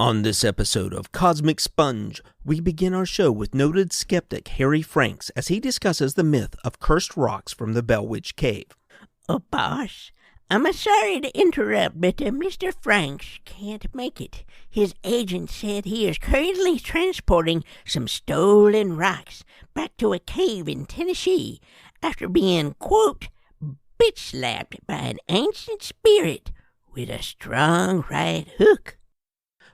On this episode of Cosmic Sponge, we begin our show with noted skeptic Harry Franks as he discusses the myth of cursed rocks from the Bell Witch Cave. Oh, boss, I'm sorry to interrupt, but Mr. Franks can't make it. His agent said he is currently transporting some stolen rocks back to a cave in Tennessee after being, quote, bitch-slapped by an ancient spirit with a strong right hook.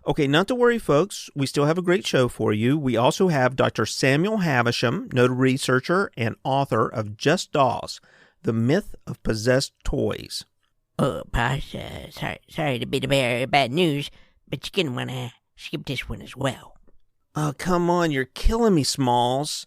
Okay, not to worry, folks. We still have a great show for you. We also have Dr. Samuel Havisham, noted researcher and author of Just Dolls, The Myth of Possessed Toys. Oh, boss, sorry to be the bearer of bad news, but you're going to want to skip this one as well. Oh, come on, you're killing me, Smalls.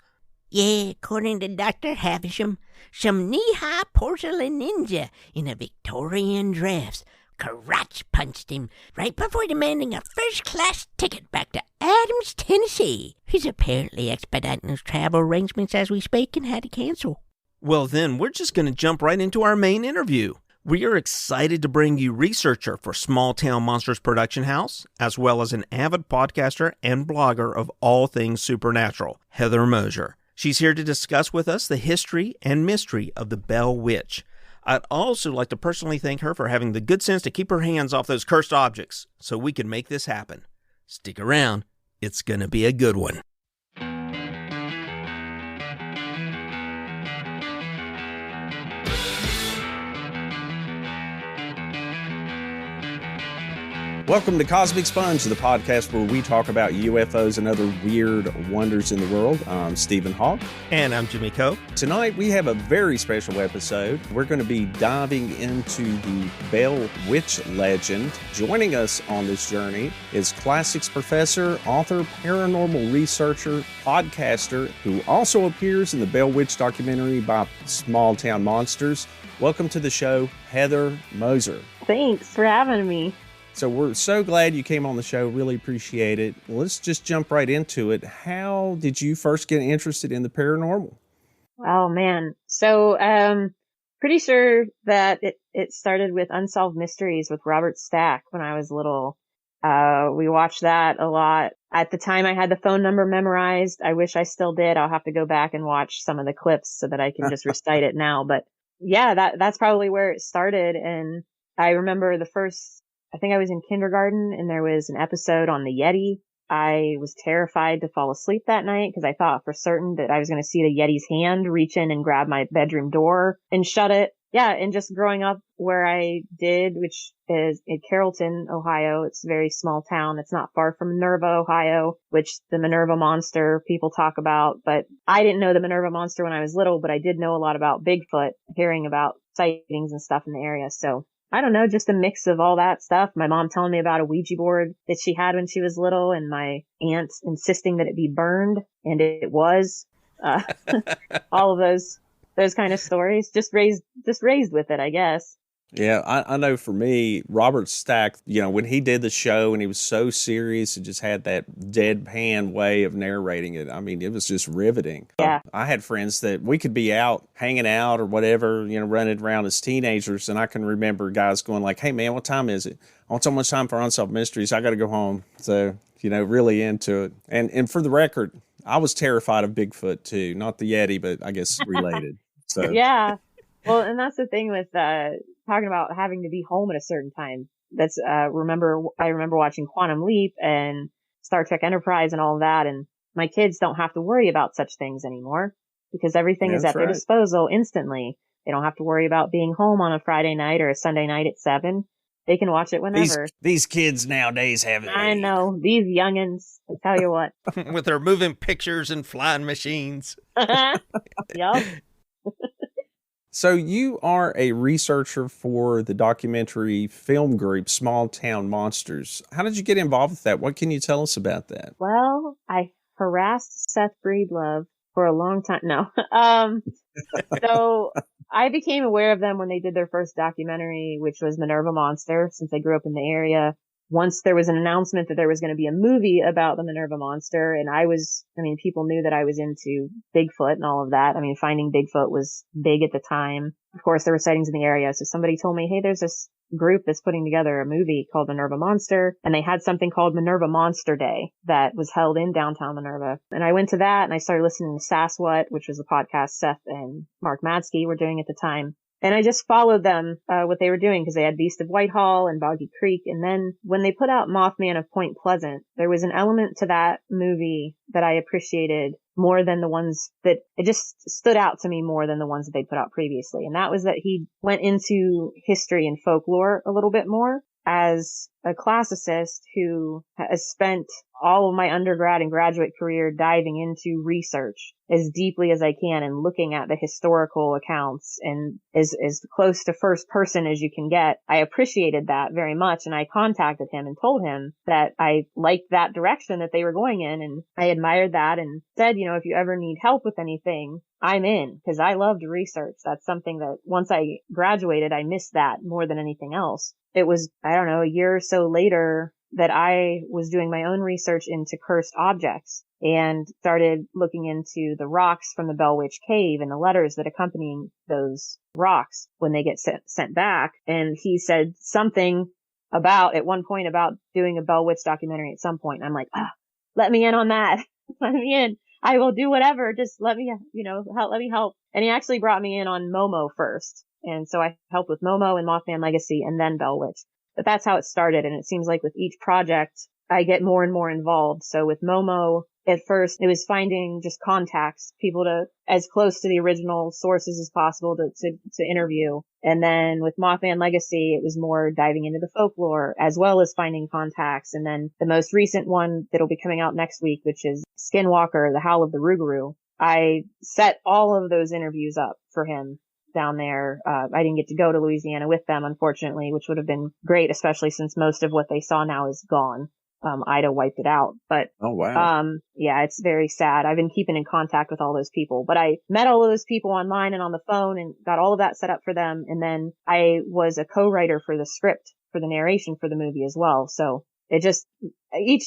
Yeah, according to Dr. Havisham, some knee-high porcelain ninja in a Victorian dress karate punched him right before demanding a first-class ticket back to Adams, Tennessee. He's apparently expediting his travel arrangements as we speak and had to cancel. Well, then, we're just going to jump right into our main interview. We are excited to bring you researcher for Small Town Monsters Production House, as well as an avid podcaster and blogger of all things supernatural, Heather Moser. She's here to discuss with us the history and mystery of the Bell Witch. I'd also like to personally thank her for having the good sense to keep her hands off those cursed objects so we can make this happen. Stick around. It's going to be a good one. Welcome to Cosmic Sponge, the podcast where we talk about UFOs and other weird wonders in the world. I'm Stephen Hawk. And I'm Jimmy Coe. Tonight we have a very special episode. We're going to be diving into the Bell Witch legend. Joining us on this journey is classics professor, author, paranormal researcher, podcaster, who also appears in the Bell Witch documentary by Small Town Monsters. Welcome to the show, Heather Moser. Thanks for having me. So we're so glad you came on the show. Really appreciate it. Let's just jump right into it. How did you first get interested in the paranormal? Oh, man. So pretty sure that it started with Unsolved Mysteries with Robert Stack when I was little. We watched that a lot. At the time, I had the phone number memorized. I wish I still did. I'll have to go back and watch some of the clips so that I can just recite it now. But yeah, that's probably where it started. And I remember I think I was in kindergarten and there was an episode on the Yeti. I was terrified to fall asleep that night because I thought for certain that I was going to see the Yeti's hand reach in and grab my bedroom door and shut it. Yeah, and just growing up where I did, which is in Carrollton, Ohio. It's a very small town. It's not far from Minerva, Ohio, which the Minerva monster people talk about. But I didn't know the Minerva monster when I was little, but I did know a lot about Bigfoot, hearing about sightings and stuff in the area. So I don't know, just a mix of all that stuff. My mom telling me about a Ouija board that she had when she was little, and my aunt insisting that it be burned, and it was. All of those kind of stories. Just raised with it, I guess. Yeah, I know for me, Robert Stack, when he did the show and he was so serious and just had that deadpan way of narrating it, I mean, it was just riveting. Yeah. I had friends that we could be out hanging out or whatever, running around as teenagers, and I can remember guys going like, hey, man, what time is it? I want so much time for Unsolved Mysteries. I got to go home. So, really into it. And for the record, I was terrified of Bigfoot too. Not the Yeti, but I guess related. So yeah. Well, and that's the thing with talking about having to be home at a certain time. That's I remember watching Quantum Leap and Star Trek Enterprise and all of that, and my kids don't have to worry about such things anymore because everything is at their disposal instantly. They don't have to worry about being home on a Friday night or a Sunday night at 7. They can watch it whenever. These kids nowadays have it. I know. These youngins, I tell you what. With their moving pictures and flying machines. Yup. So you are a researcher for the documentary film group Small Town Monsters. How did you get involved with that? What can you tell us about that? Well, I harassed Seth Breedlove for a long time. No. So I became aware of them when they did their first documentary, which was Minerva Monster, since I grew up in the area. once there was an announcement that there was going to be a movie about the Minerva monster, and people knew that I was into Bigfoot and all of that. I mean, finding Bigfoot was big at the time. Of course, there were sightings in the area. So somebody told me, hey, there's this group that's putting together a movie called Minerva Monster, and they had something called Minerva Monster Day that was held in downtown Minerva. And I went to that, and I started listening to Sasquatch, which was a podcast Seth and Mark Madsky were doing at the time. And I just followed them, what they were doing, because they had Beast of Whitehall and Boggy Creek. And then when they put out Mothman of Point Pleasant, there was an element to that movie that I appreciated more than the ones that it just stood out to me more than the ones that they put out previously. And that was that he went into history and folklore a little bit more. As a classicist who has spent all of my undergrad and graduate career diving into research as deeply as I can and looking at the historical accounts and as close to first person as you can get, I appreciated that very much. And I contacted him and told him that I liked that direction that they were going in, and I admired that and said, if you ever need help with anything, I'm in, because I loved research. That's something that once I graduated, I missed that more than anything else. It was, I don't know, a year or so later that I was doing my own research into cursed objects and started looking into the rocks from the Bell Witch Cave and the letters that accompany those rocks when they get sent back. And he said something at one point about doing a Bell Witch documentary at some point. And I'm like, let me in on that. Let me in. I will do whatever. Just let me, let me help. And he actually brought me in on Momo first. And so I helped with Momo and Mothman Legacy and then Bell Witch. But that's how it started. And it seems like with each project, I get more and more involved. So with Momo, at first, it was finding just contacts, people to as close to the original sources as possible to interview. And then with Mothman Legacy, it was more diving into the folklore as well as finding contacts. And then the most recent one that'll be coming out next week, which is Skinwalker, the Howl of the Rougarou. I set all of those interviews up for him down there. I didn't get to go to Louisiana with them, unfortunately, which would have been great, especially since most of what they saw now is gone. Ida wiped it out, but, oh, wow. Yeah, it's very sad. I've been keeping in contact with all those people, but I met all of those people online and on the phone and got all of that set up for them. And then I was a co-writer for the script for the narration for the movie as well. So it just, each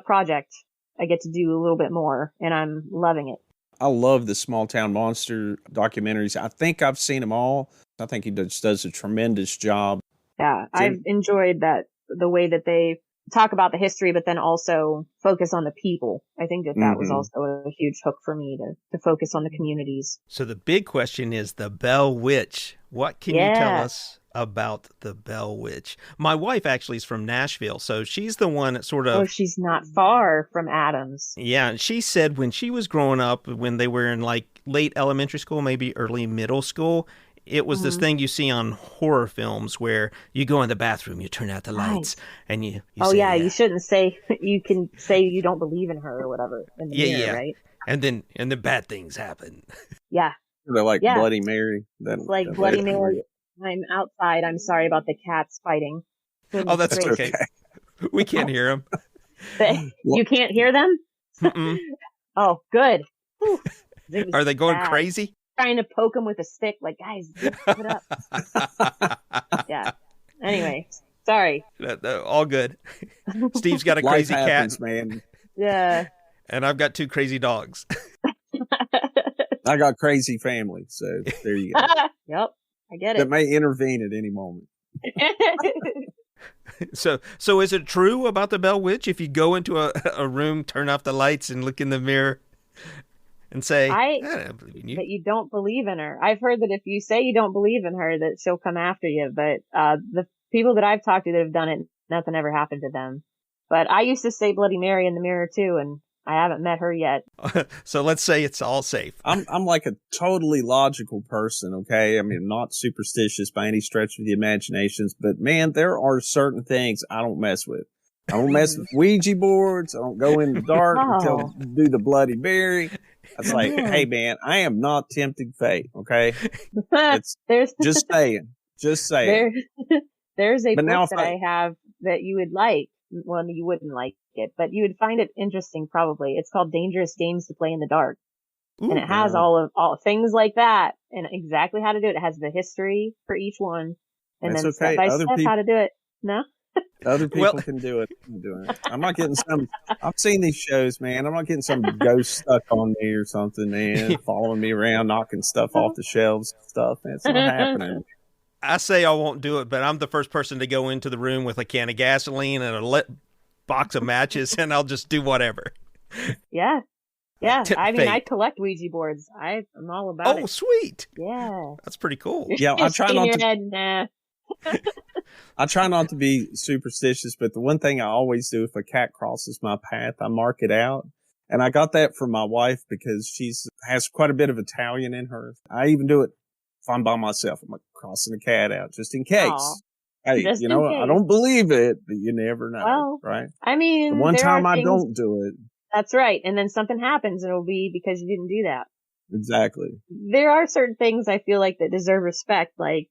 project I get to do a little bit more and I'm loving it. I love the small town monster documentaries. I think I've seen them all. I think he does a tremendous job. Yeah, I've enjoyed that, the way that they talk about the history, but then also focus on the people. I think that was also a huge hook for me to focus on the communities. So the big question is the Bell Witch. What can you tell us about the Bell Witch? My wife actually is from Nashville, so she's the one that sort of... Oh, she's not far from Adams. Yeah, and she said when she was growing up, when they were in like late elementary school, maybe early middle school, it was this thing you see on horror films where you go in the bathroom, you turn out the lights, and you say, you shouldn't say, you can say you don't believe in her or whatever in the mirror, right? And then bad things happen. Yeah. They're like Bloody Mary. It's like Bloody Mary. I'm outside. I'm sorry about the cats fighting. Oh, that's okay. We can't hear them. You can't hear them? Mm-mm. Oh, good. Are they going crazy? Trying to poke them with a stick, like, guys, give it up. Yeah. Anyway, sorry. All good. Steve's got a crazy cat, man. Yeah. And I've got 2 crazy dogs. I got crazy family, so there you go. Yep, I get it. That may intervene at any moment. So is it true about the Bell Witch? If you go into a room, turn off the lights, and look in the mirror, and say, I don't believe in you. That you don't believe in her. I've heard that if you say you don't believe in her, that she'll come after you. But the people that I've talked to that have done it, nothing ever happened to them. But I used to say Bloody Mary in the mirror too, and I haven't met her yet. So let's say it's all safe. I'm like a totally logical person, okay? I mean, I'm not superstitious by any stretch of the imaginations, but man, there are certain things I don't mess with. I don't mess with Ouija boards. I don't go in the dark until do the Bloody Mary. It's like, hey man, I am not tempting fate, okay? It's just saying. There's a book that I have that you would like. Well, you wouldn't like it, but you would find it interesting probably. It's called Dangerous Games to Play in the Dark. Ooh, and it has all things like that and exactly how to do it. It has the history for each one and then step by step how to do it. No? Other people can do it. I'm doing it. I'm not getting some. I've seen these shows, man. I'm not getting some ghost stuck on me or something, man, following me around, knocking stuff off the shelves and stuff. It's not happening. I say I won't do it, but I'm the first person to go into the room with a can of gasoline and a lit box of matches, and I'll just do whatever. Yeah. I mean, I collect Ouija boards. I'm all about it. Oh, sweet. Yeah. That's pretty cool. Yeah, I try not to. Head, nah. I try not to be superstitious, but the one thing I always do if a cat crosses my path, I mark it out. And I got that from my wife because has quite a bit of Italian in her. I even do it if I'm by myself. I'm like crossing a cat out just in case. Aww. Hey, just you know, in case. I don't believe it, but you never know, well, right? I mean, the one time I don't do it. That's right. And then something happens and it'll be because you didn't do that. Exactly. There are certain things I feel like that deserve respect. Like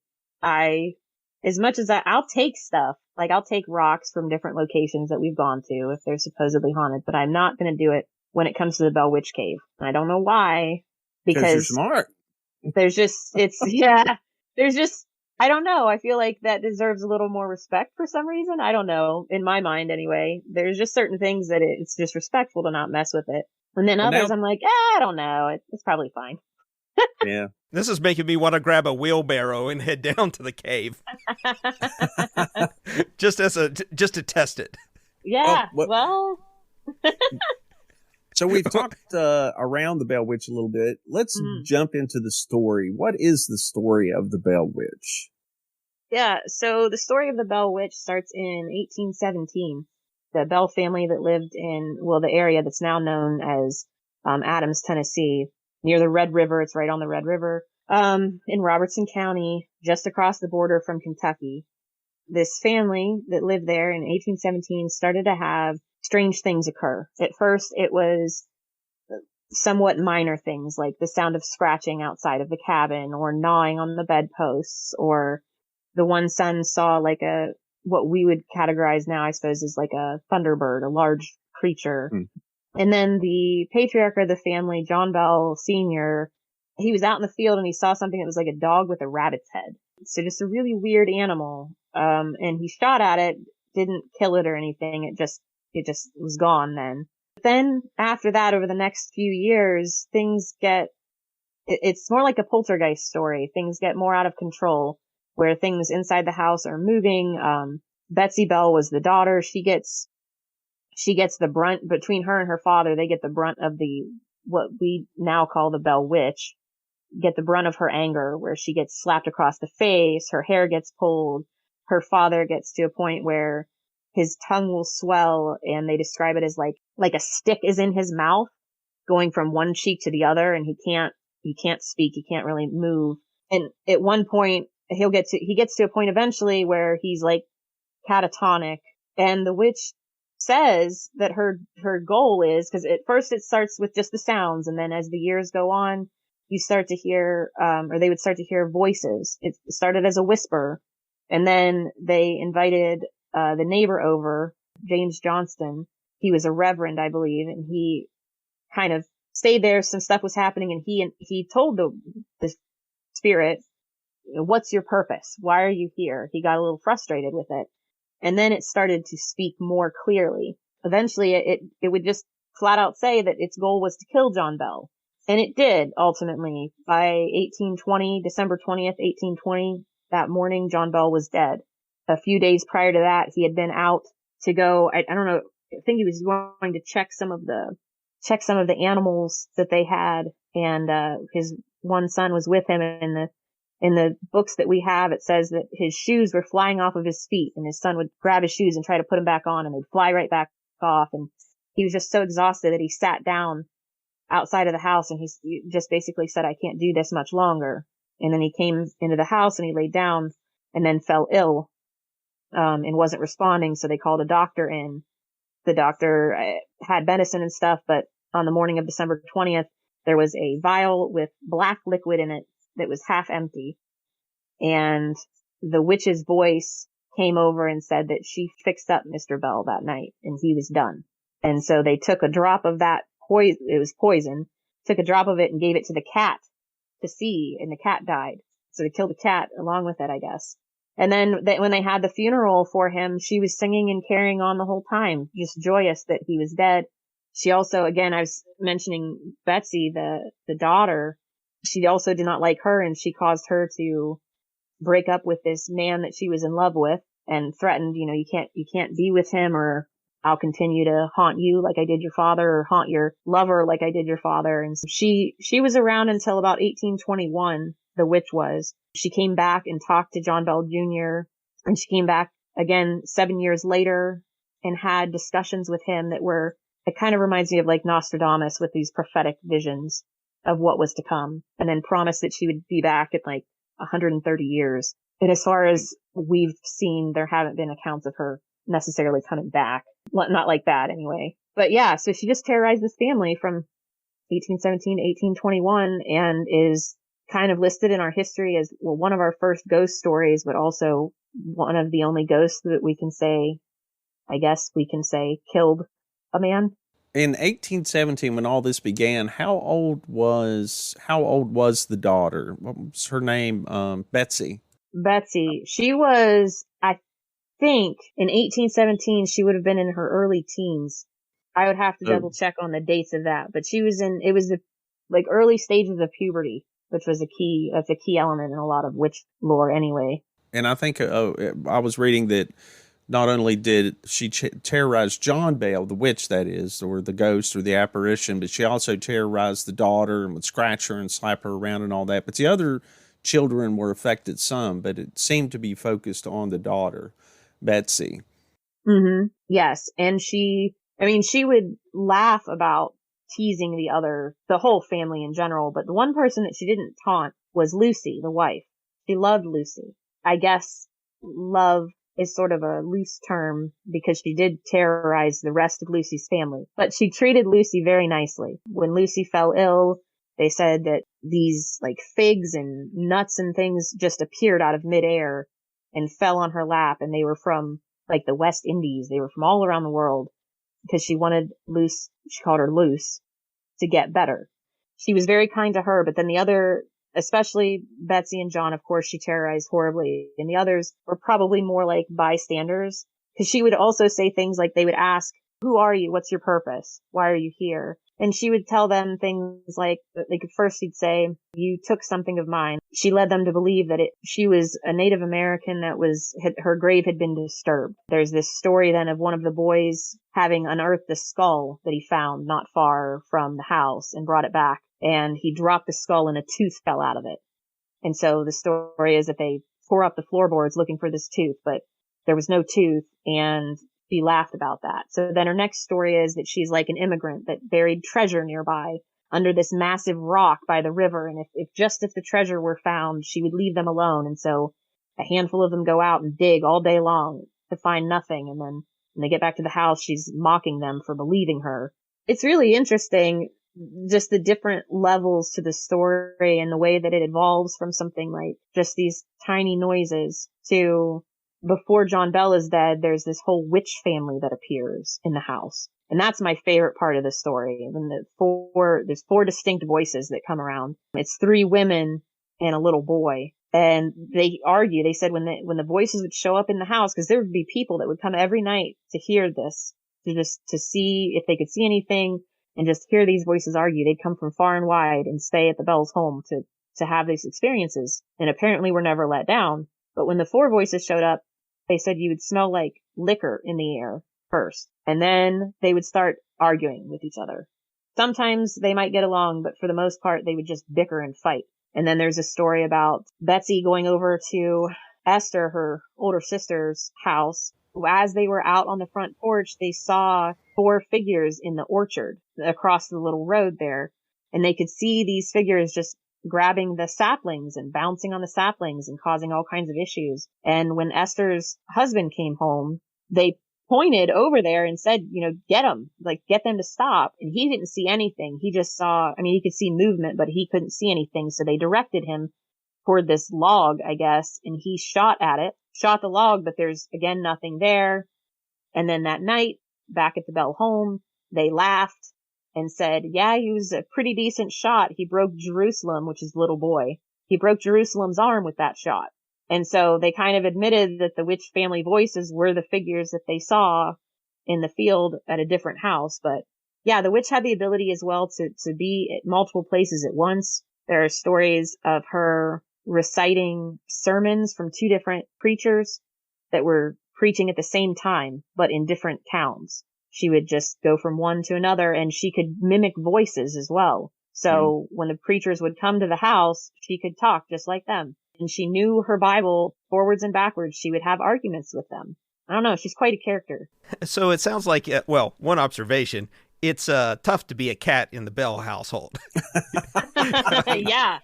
as much as I'll take stuff, like I'll take rocks from different locations that we've gone to if they're supposedly haunted, but I'm not going to do it when it comes to the Bell Witch Cave. And I don't know why, because you're smart. There's just, I don't know. I feel like that deserves a little more respect for some reason. I don't know. In my mind anyway, there's just certain things that it's disrespectful to not mess with it. And then others I'm like, I don't know. It's probably fine. Yeah. This is making me want to grab a wheelbarrow and head down to the cave. just to test it. Yeah. Oh, well. So we've talked around the Bell Witch a little bit. Let's jump into the story. What is the story of the Bell Witch? Yeah. So the story of the Bell Witch starts in 1817. The Bell family that lived in, the area that's now known as Adams, Tennessee, near the Red River. It's right on the Red River, in Robertson County, just across the border from Kentucky. This family that lived there in 1817 started to have strange things occur. At first, it was somewhat minor things like the sound of scratching outside of the cabin or gnawing on the bedposts, or the one son saw like what we would categorize now, I suppose, as like a thunderbird, a large creature. And then the patriarch of the family, John Bell Sr., he was out in the field and he saw something that was like a dog with a rabbit's head. So just a really weird animal. And he shot at it, didn't kill it or anything. It just was gone then. But then after that, over the next few years, it's more like a poltergeist story. Things get more out of control where things inside the house are moving. Betsy Bell was the daughter. She gets the brunt between her and her father. They get the brunt of what we now call the Bell Witch, get the brunt of her anger, where she gets slapped across the face. Her hair gets pulled. Her father gets to a point where his tongue will swell, and they describe it as like a stick is in his mouth going from one cheek to the other. And he can't speak. He can't really move. And at one point he gets to a point eventually where he's like catatonic, and the witch says that her goal is, because at first it starts with just the sounds, and then as the years go on, you start to hear, or they would start to hear voices. It started as a whisper, and then they invited the neighbor over, James Johnston. He was a reverend, I believe, and he kind of stayed there. Some stuff was happening, and he told the spirit, "What's your purpose? Why are you here?" He got a little frustrated with it. And then it started to speak more clearly. Eventually, it would just flat out say that its goal was to kill John Bell. And it did, ultimately. By 1820, December 20th, 1820, that morning, John Bell was dead. A few days prior to that, he had been out to go, I don't know, I think he was going to check some of the animals that they had. And his one son was with him, and in the books that we have, it says that his shoes were flying off of his feet, and his son would grab his shoes and try to put them back on, and they'd fly right back off. And he was just so exhausted that he sat down outside of the house, and he just basically said, "I can't do this much longer." And then he came into the house and he laid down and then fell ill, and wasn't responding. So they called a doctor in. The doctor had medicine and stuff, but on the morning of December 20th, there was a vial with black liquid in it that was half empty. And the witch's voice came over and said that she fixed up Mr. Bell that night and he was done. And so they took a drop of that poison, it was poison, took a drop of it and gave it to the cat to see, and the cat died. So they killed the cat along with it, I guess. And then when they had the funeral for him, she was singing and carrying on the whole time, just joyous that he was dead. She also, again, I was mentioning Betsy, the daughter. She also did not like her, and she caused her to break up with this man that she was in love with and threatened, you can't be with him, or I'll continue to haunt you like I did your father, or haunt your lover like I did your father. And so she was around until about 1821, the witch was. She came back and talked to John Bell Jr., and she came back again 7 years later and had discussions with him that were, it kind of reminds me of like Nostradamus with these prophetic visions of what was to come, and then promised that she would be back in like 130 years. And as far as we've seen, there haven't been accounts of her necessarily coming back. Not like that anyway. But yeah, so she just terrorized this family from 1817 to 1821 and is kind of listed in our history as, well, one of our first ghost stories, but also one of the only ghosts that we can say, I guess we can say, killed a man. In 1817, when all this began, how old was the daughter? What was her name? Betsy. Betsy. She was, I think, in 1817, she would have been in her early teens. I would have to double check on the dates of that, but it was the like early stages of puberty, which was that's a key element in a lot of witch lore anyway. And I think I was reading that not only did she terrorize John Bell, the witch that is, or the ghost or the apparition, but she also terrorized the daughter and would scratch her and slap her around and all that. But the other children were affected some, but it seemed to be focused on the daughter, Betsy. Mm-hmm. Yes. And she would laugh about teasing the whole family in general, but the one person that she didn't taunt was Lucy, the wife. She loved Lucy. I guess love is sort of a loose term because she did terrorize the rest of Lucy's family, but she treated Lucy very nicely. When Lucy fell ill, they said that these like figs and nuts and things just appeared out of midair and fell on her lap, and they were from like the West Indies. They were from all around the world because she wanted she called her Luce, to get better. She was very kind to her, but then the other, especially Betsy and John, of course, she terrorized horribly. And the others were probably more like bystanders, because she would also say things like, they would ask, who are you? What's your purpose? Why are you here? And she would tell them things like at first she'd say, you took something of mine. She led them to believe that she was a Native American her grave had been disturbed. There's this story then of one of the boys having unearthed the skull that he found not far from the house and brought it back. And he dropped the skull and a tooth fell out of it. And so the story is that they tore up the floorboards looking for this tooth, but there was no tooth, and she laughed about that. So then her next story is that she's like an immigrant that buried treasure nearby under this massive rock by the river. And if the treasure were found, she would leave them alone. And so a handful of them go out and dig all day long to find nothing. And then when they get back to the house, she's mocking them for believing her. It's really interesting, just the different levels to the story and the way that it evolves from something like just these tiny noises to, before John Bell is dead, there's this whole witch family that appears in the house. And that's my favorite part of the story. And there's four distinct voices that come around. It's 3 women and a little boy. And they argue. They said when the voices would show up in the house, because there would be people that would come every night to hear this, to see if they could see anything, and just hear these voices argue. They'd come from far and wide and stay at the Bell's home to have these experiences. And apparently were never let down. But when the 4 voices showed up, they said you would smell like liquor in the air first. And then they would start arguing with each other. Sometimes they might get along, but for the most part, they would just bicker and fight. And then there's a story about Betsy going over to Esther, her older sister's house. As they were out on the front porch, they saw 4 figures in the orchard across the little road there. And they could see these figures just grabbing the saplings and bouncing on the saplings and causing all kinds of issues. And when Esther's husband came home, they pointed over there and said, get them, get them to stop. And he didn't see anything. He just saw, he could see movement, but he couldn't see anything. So they directed him toward this log, I guess, and he shot the log, but there's again nothing there. And then that night, back at the Bell home, they laughed and said, yeah, he was a pretty decent shot. He broke Jerusalem, which is the little boy. He broke Jerusalem's arm with that shot. And so they kind of admitted that the witch family voices were the figures that they saw in the field at a different house. But yeah, the witch had the ability as well to be at multiple places at once. There are stories of her reciting sermons from two different preachers that were preaching at the same time, but in different towns. She would just go from one to another, and she could mimic voices as well. So when the preachers would come to the house, she could talk just like them. And she knew her Bible forwards and backwards. She would have arguments with them. I don't know. She's quite a character. So it sounds like, well, one observation, it's tough to be a cat in the Bell household. Yeah,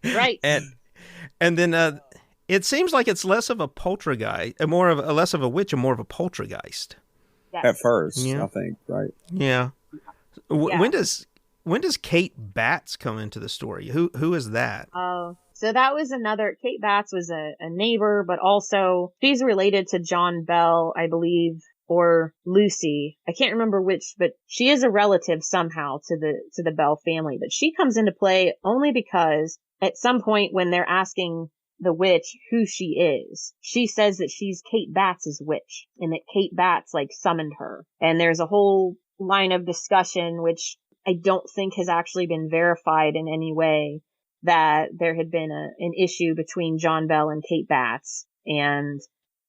right. And then it seems like it's less of a poltergeist, less of a witch and more of a poltergeist. Yes. At first, Yeah. I think, right? Yeah. Yeah. When does Kate Batts come into the story? Who is that? So that was Kate Batts was a neighbor, but also she's related to John Bell, I believe, or Lucy. I can't remember which, but she is a relative somehow to the Bell family. But she comes into play only because at some point when they're asking the witch who she is, she says that she's Kate Batts' witch and that Kate Batts summoned her. And there's a whole line of discussion, which I don't think has actually been verified in any way, that there had been an issue between John Bell and Kate Batts and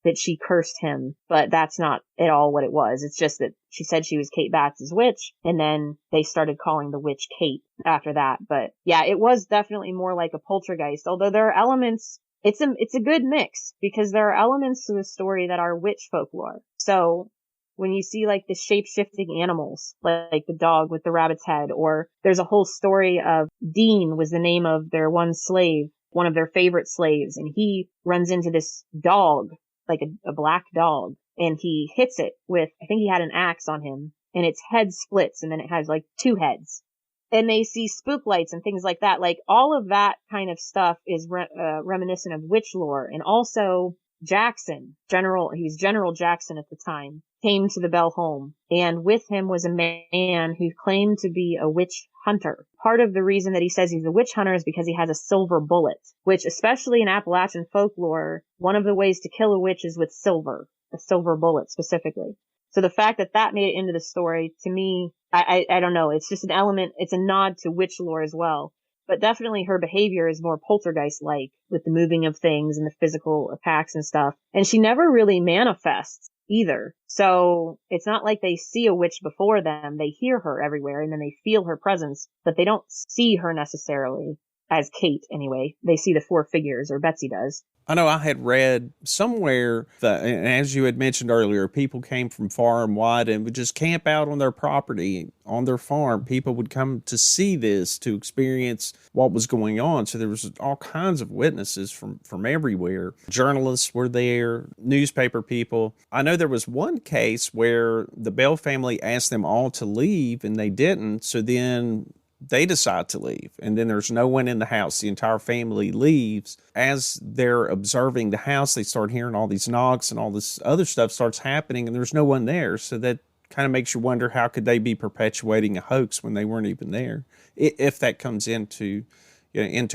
that she cursed him. But that's not at all what it was. It's just that she said she was Kate Batts' witch, and then they started calling the witch Kate after that. But yeah, it was definitely more like a poltergeist, although there are elements. It's a good mix because there are elements to the story that are witch folklore. So when you see the shape-shifting animals, like the dog with the rabbit's head, or there's a whole story of Dean was the name of their one slave, one of their favorite slaves, and he runs into this dog, like a black dog, and he hits it with, I think he had an axe on him, and its head splits, and then it has two heads. And they see spook lights and things like that. All of that kind of stuff is reminiscent of witch lore. And also Jackson, he was General Jackson at the time, came to the Bell home. And with him was a man who claimed to be a witch hunter. Part of the reason that he says he's a witch hunter is because he has a silver bullet, which especially in Appalachian folklore, one of the ways to kill a witch is with silver, a silver bullet specifically. So the fact that made it into the story, to me, I don't know. It's just an element. It's a nod to witch lore as well. But definitely her behavior is more poltergeist-like with the moving of things and the physical attacks and stuff. And she never really manifests either. So it's not like they see a witch before them. They hear her everywhere and then they feel her presence, but they don't see her necessarily as Kate anyway. They see the four figures, or Betsy does. I know I had read somewhere that, and as you had mentioned earlier, people came from far and wide and would just camp out on their property, on their farm. People would come to see this, to experience what was going on. So there was all kinds of witnesses from everywhere. Journalists were there, newspaper people. I know there was one case where the Bell family asked them all to leave and they didn't. So then they decide to leave, and then there's no one in the house. The entire family leaves. As they're observing the house, they start hearing all these knocks and all this other stuff starts happening, and there's no one there. So that kind of makes you wonder, how could they be perpetuating a hoax when they weren't even there? If that comes into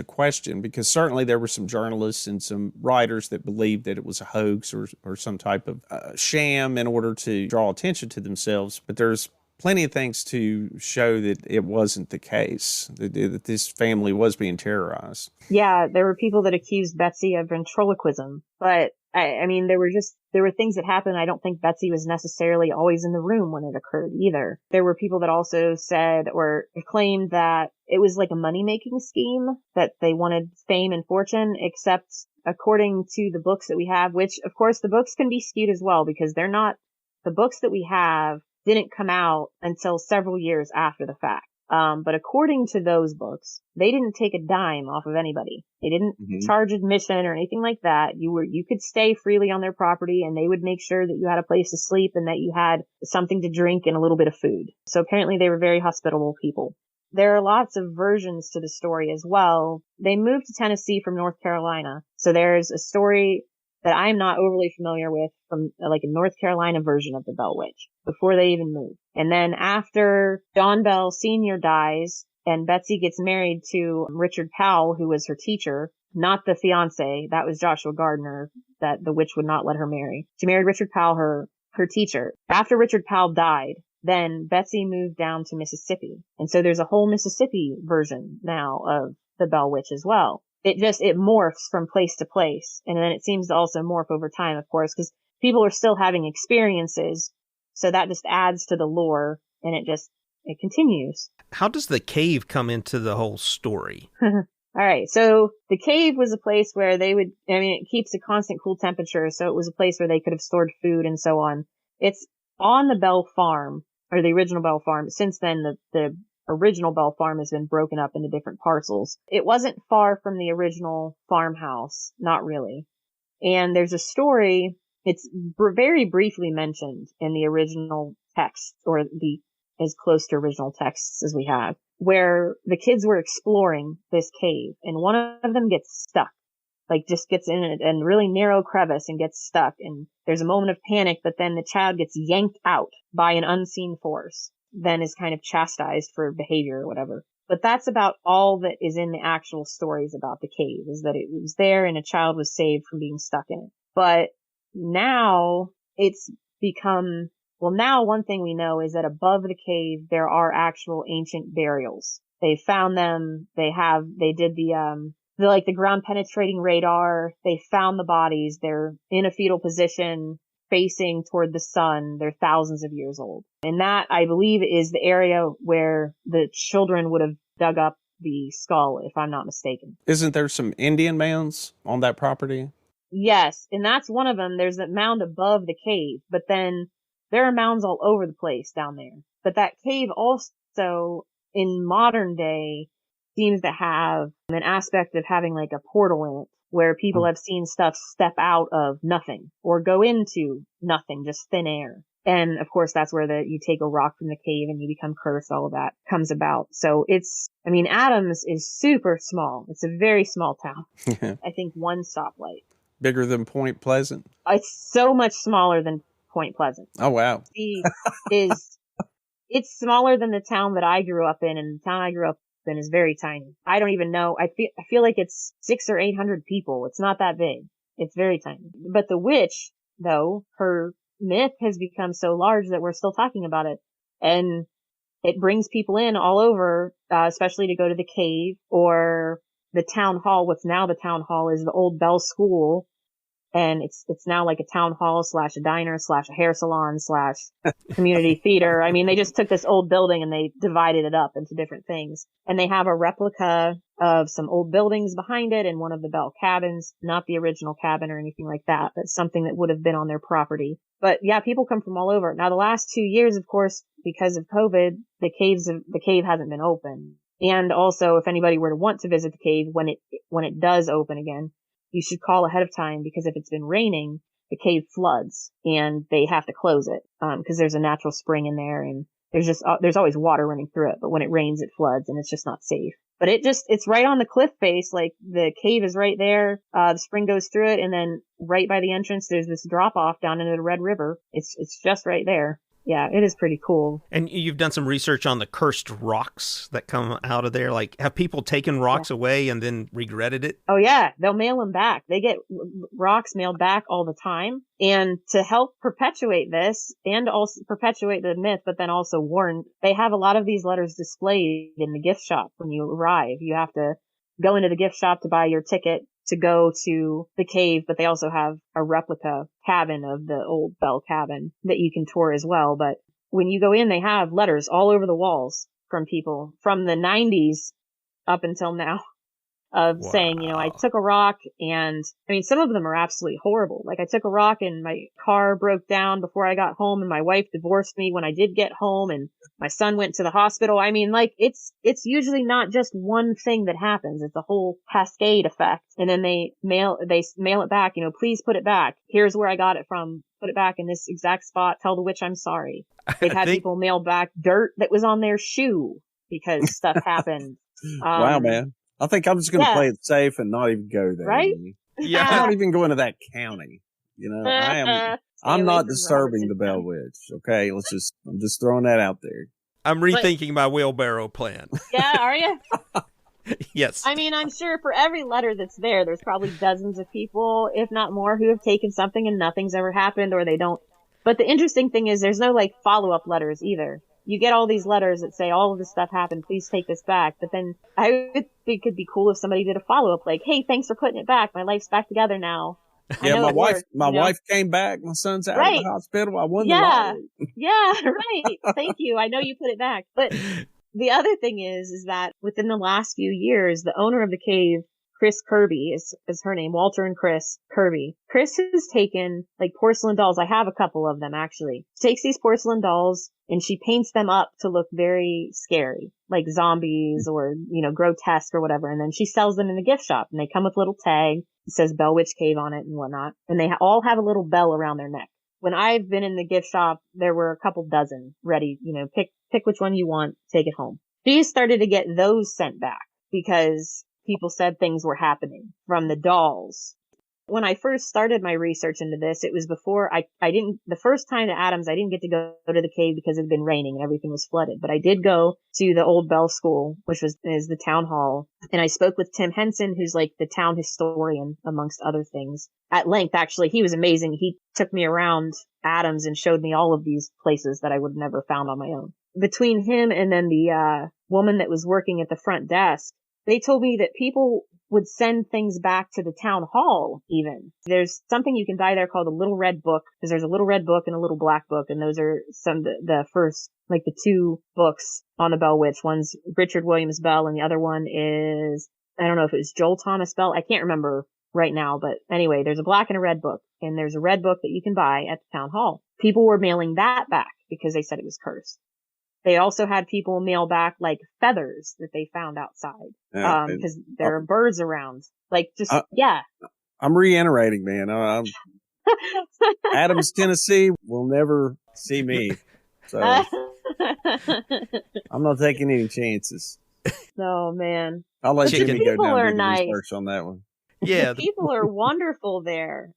question, because certainly there were some journalists and some writers that believed that it was a hoax or some type of sham in order to draw attention to themselves. But there's plenty of things to show that it wasn't the case, that this family was being terrorized. Yeah, there were people that accused Betsy of ventriloquism, but I mean, there were things that happened. I don't think Betsy was necessarily always in the room when it occurred either. There were people that also said or claimed that it was like a money-making scheme, that they wanted fame and fortune, except according to the books that we have, which of course the books can be skewed as well, because the books that we have didn't come out until several years after the fact. But according to those books, they didn't take a dime off of anybody. They didn't charge admission or anything like that. You could stay freely on their property, and they would make sure that you had a place to sleep and that you had something to drink and a little bit of food. So apparently they were very hospitable people. There are lots of versions to the story as well. They moved to Tennessee from North Carolina. So there's a story that I'm not overly familiar with from a North Carolina version of the Bell Witch before they even moved. And then after John Bell Sr. dies and Betsy gets married to Richard Powell, who was her teacher, not the fiance. That was Joshua Gardner that the witch would not let her marry. She married Richard Powell, her teacher. After Richard Powell died, then Betsy moved down to Mississippi. And so there's a whole Mississippi version now of the Bell Witch as well. It morphs from place to place. And then it seems to also morph over time, of course, because people are still having experiences. So that just adds to the lore, and it continues. How does the cave come into the whole story? All right. So the cave was a place where it keeps a constant cool temperature. So it was a place where they could have stored food and so on. It's on the Bell Farm, or the original Bell Farm. Since then, the original Bell Farm has been broken up into different parcels. It wasn't far from the original farmhouse. Not really. And there's a story. It's very briefly mentioned in the original text, or as close to original texts as we have, where the kids were exploring this cave, and one of them gets stuck, just gets in a really narrow crevice and gets stuck, and there's a moment of panic, but then the child gets yanked out by an unseen force, then is kind of chastised for behavior or whatever. But that's about all that is in the actual stories about the cave, is that it was there and a child was saved from being stuck in it. But now it's become... Well, now one thing we know is that above the cave, there are actual ancient burials. They found them. They did the ground penetrating radar. They found the bodies. They're in a fetal position facing toward the sun. They're thousands of years old. And that, I believe, is the area where the children would have dug up the skull, if I'm not mistaken. Isn't there some Indian mounds on that property? Yes. And that's one of them. There's a mound above the cave, but then there are mounds all over the place down there. But that cave also, in modern day, seems to have an aspect of having a portal in it, where people have seen stuff step out of nothing or go into nothing, just thin air. And of course, that's where you take a rock from the cave and you become cursed. All of that comes about. So Adams is super small. It's a very small town. I think one stoplight. Bigger than Point Pleasant? It's so much smaller than Point Pleasant. Oh, wow. It's smaller than the town that I grew up in, and the town I grew up in is very tiny. I don't even know. I feel like it's 600 or 800 people. It's not that big. It's very tiny. But the witch, though, her myth has become so large that we're still talking about it. And it brings people in all over, especially to go to the cave or the town hall. What's now the town hall is the old Bell School. And it's now like a town hall / a diner / a hair salon / community theater. I mean, they just took this old building and they divided it up into different things. And they have a replica of some old buildings behind it and one of the Bell cabins, not the original cabin or anything like that, but something that would have been on their property. But yeah, people come from all over. Now, the last 2 years, of course, because of COVID, the cave hasn't been open. And also, if anybody were to want to visit the cave when it does open again, you should call ahead of time, because if it's been raining, the cave floods and they have to close it, because there's a natural spring in there and there's always water running through it. But when it rains, it floods and it's just not safe. But it's right on the cliff face. Like, the cave is right there. The spring goes through it, and then right by the entrance, there's this drop off down into the Red River. It's just right there. Yeah, it is pretty cool. And you've done some research on the cursed rocks that come out of there. Like, have people taken rocks away and then regretted it? Oh, yeah. They'll mail them back. They get rocks mailed back all the time. And to help perpetuate this and also perpetuate the myth, but then also warn, they have a lot of these letters displayed in the gift shop when you arrive. You have to go into the gift shop to buy your ticket to go to the cave, but they also have a replica cabin of the old Bell cabin that you can tour as well. But when you go in, they have letters all over the walls from people from the 90s up until now of saying, I took a rock, and some of them are absolutely horrible. Like, I took a rock and my car broke down before I got home, and my wife divorced me when I did get home, and my son went to the hospital. It's usually not just one thing that happens. It's a whole cascade effect. And then they mail it back, please put it back. Here's where I got it from. Put it back in this exact spot. Tell the witch I'm sorry. They've had people mail back dirt that was on their shoe because stuff happened. Wow, man. I think I'm just going to play it safe and not even go there. Right? Yeah. I don't even go into that county. I'm not disturbing the Bell Witch. Okay. I'm just throwing that out there. I'm rethinking my wheelbarrow plan. Yeah, are you? Yes. I mean, I'm sure for every letter that's there, there's probably dozens of people, if not more, who have taken something and nothing's ever happened, or they don't. But the interesting thing is there's no like follow-up letters either. You get all these letters that say all of this stuff happened, please take this back. But then I would think it'd be cool if somebody did a follow-up like, hey, thanks for putting it back. My life's back together now. Yeah, my wife, worked, wife came back. My son's out of Right. the hospital. I won the Yeah. lottery. Yeah, right. Thank you. I know you put it back. But the other thing is that within the last few years, the owner of the cave, Chris Kirby is her name, Walter and Chris Kirby. Chris has taken like porcelain dolls. I have a couple of them actually. She takes these porcelain dolls and she paints them up to look very scary, like zombies or, grotesque or whatever. And then she sells them in the gift shop and they come with little tag. It says Bell Witch Cave on it and whatnot. And they all have a little bell around their neck. When I've been in the gift shop, there were a couple dozen ready, pick which one you want, take it home. She started to get those sent back because people said things were happening from the dolls. When I first started my research into this, it was before the first time to Adams, I didn't get to go to the cave because it had been raining and everything was flooded. But I did go to the old Bell School, which is the town hall. And I spoke with Tim Henson, who's like the town historian, amongst other things. At length, actually, he was amazing. He took me around Adams and showed me all of these places that I would have never found on my own. Between him and then the woman that was working at the front desk, they told me that people would send things back to the town hall even. There's something you can buy there called a little red book, because there's a little red book and a little black book, and those are the first, like the two books on the Bell Witch. One's Richard Williams Bell and the other one is, I don't know if it was Joel Thomas Bell. I can't remember right now, but anyway, there's a black and a red book, and there's a red book that you can buy at the town hall. People were mailing that back because they said it was cursed. They also had people mail back like feathers that they found outside. Because there are birds around. Like yeah. I'm reiterating, man. Adams, Tennessee will never see me. So I'm not taking any chances. Oh man. I'll let Jimmy go down and do the nice. research on that one. Yeah. The people are wonderful there.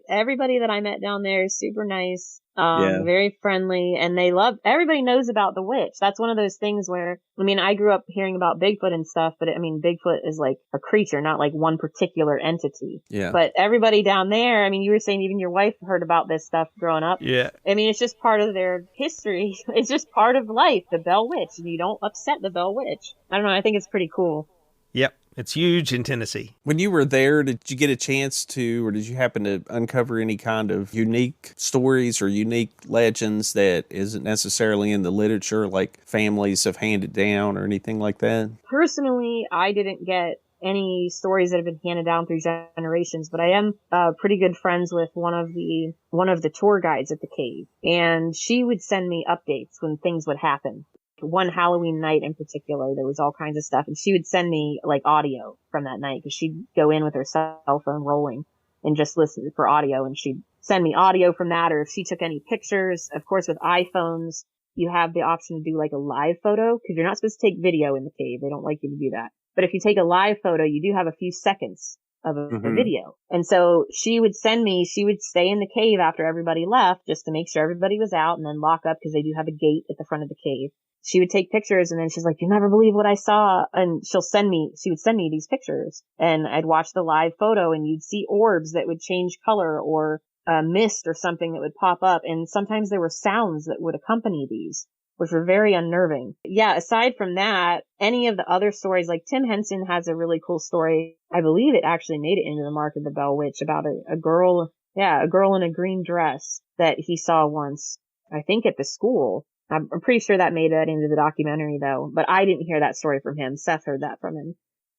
Everybody that I met down there is super nice. Very friendly, and everybody knows about the witch. That's one of those things where, I grew up hearing about Bigfoot and stuff, but Bigfoot is like a creature, not like one particular entity. Yeah. But everybody down there, you were saying even your wife heard about this stuff growing up. Yeah. It's just part of their history. It's just part of life, the Bell Witch, and you don't upset the Bell Witch. I don't know, I think it's pretty cool. Yep. It's huge in Tennessee. When you were there, did you get a chance to, or did you happen to uncover any kind of unique stories or unique legends that isn't necessarily in the literature, like families have handed down or anything like that? Personally, I didn't get any stories that have been handed down through generations, but I am pretty good friends with one of the tour guides at the cave, and she would send me updates when things would happen. One Halloween night in particular, there was all kinds of stuff, and she would send me like audio from that night because she'd go in with her cell phone rolling and just listen for audio, and she'd send me audio from that, or if she took any pictures. Of course, with iPhones, you have the option to do like a live photo because you're not supposed to take video in the cave. They don't like you to do that. But if you take a live photo, you do have a few seconds of a video. And so she would stay in the cave after everybody left just to make sure everybody was out and then lock up because they do have a gate at the front of the cave. She would take pictures and then she's like, you'll never believe what I saw. And she would send me these pictures and I'd watch the live photo and you'd see orbs that would change color or mist or something that would pop up. And sometimes there were sounds that would accompany these, which were very unnerving. Yeah. Aside from that, any of the other stories, like Tim Henson has a really cool story. I believe it actually made it into the Mark of the Bell Witch about a girl in a green dress that he saw once, I think at the school. I'm pretty sure that made it into the documentary though, but I didn't hear that story from him. Seth heard that from him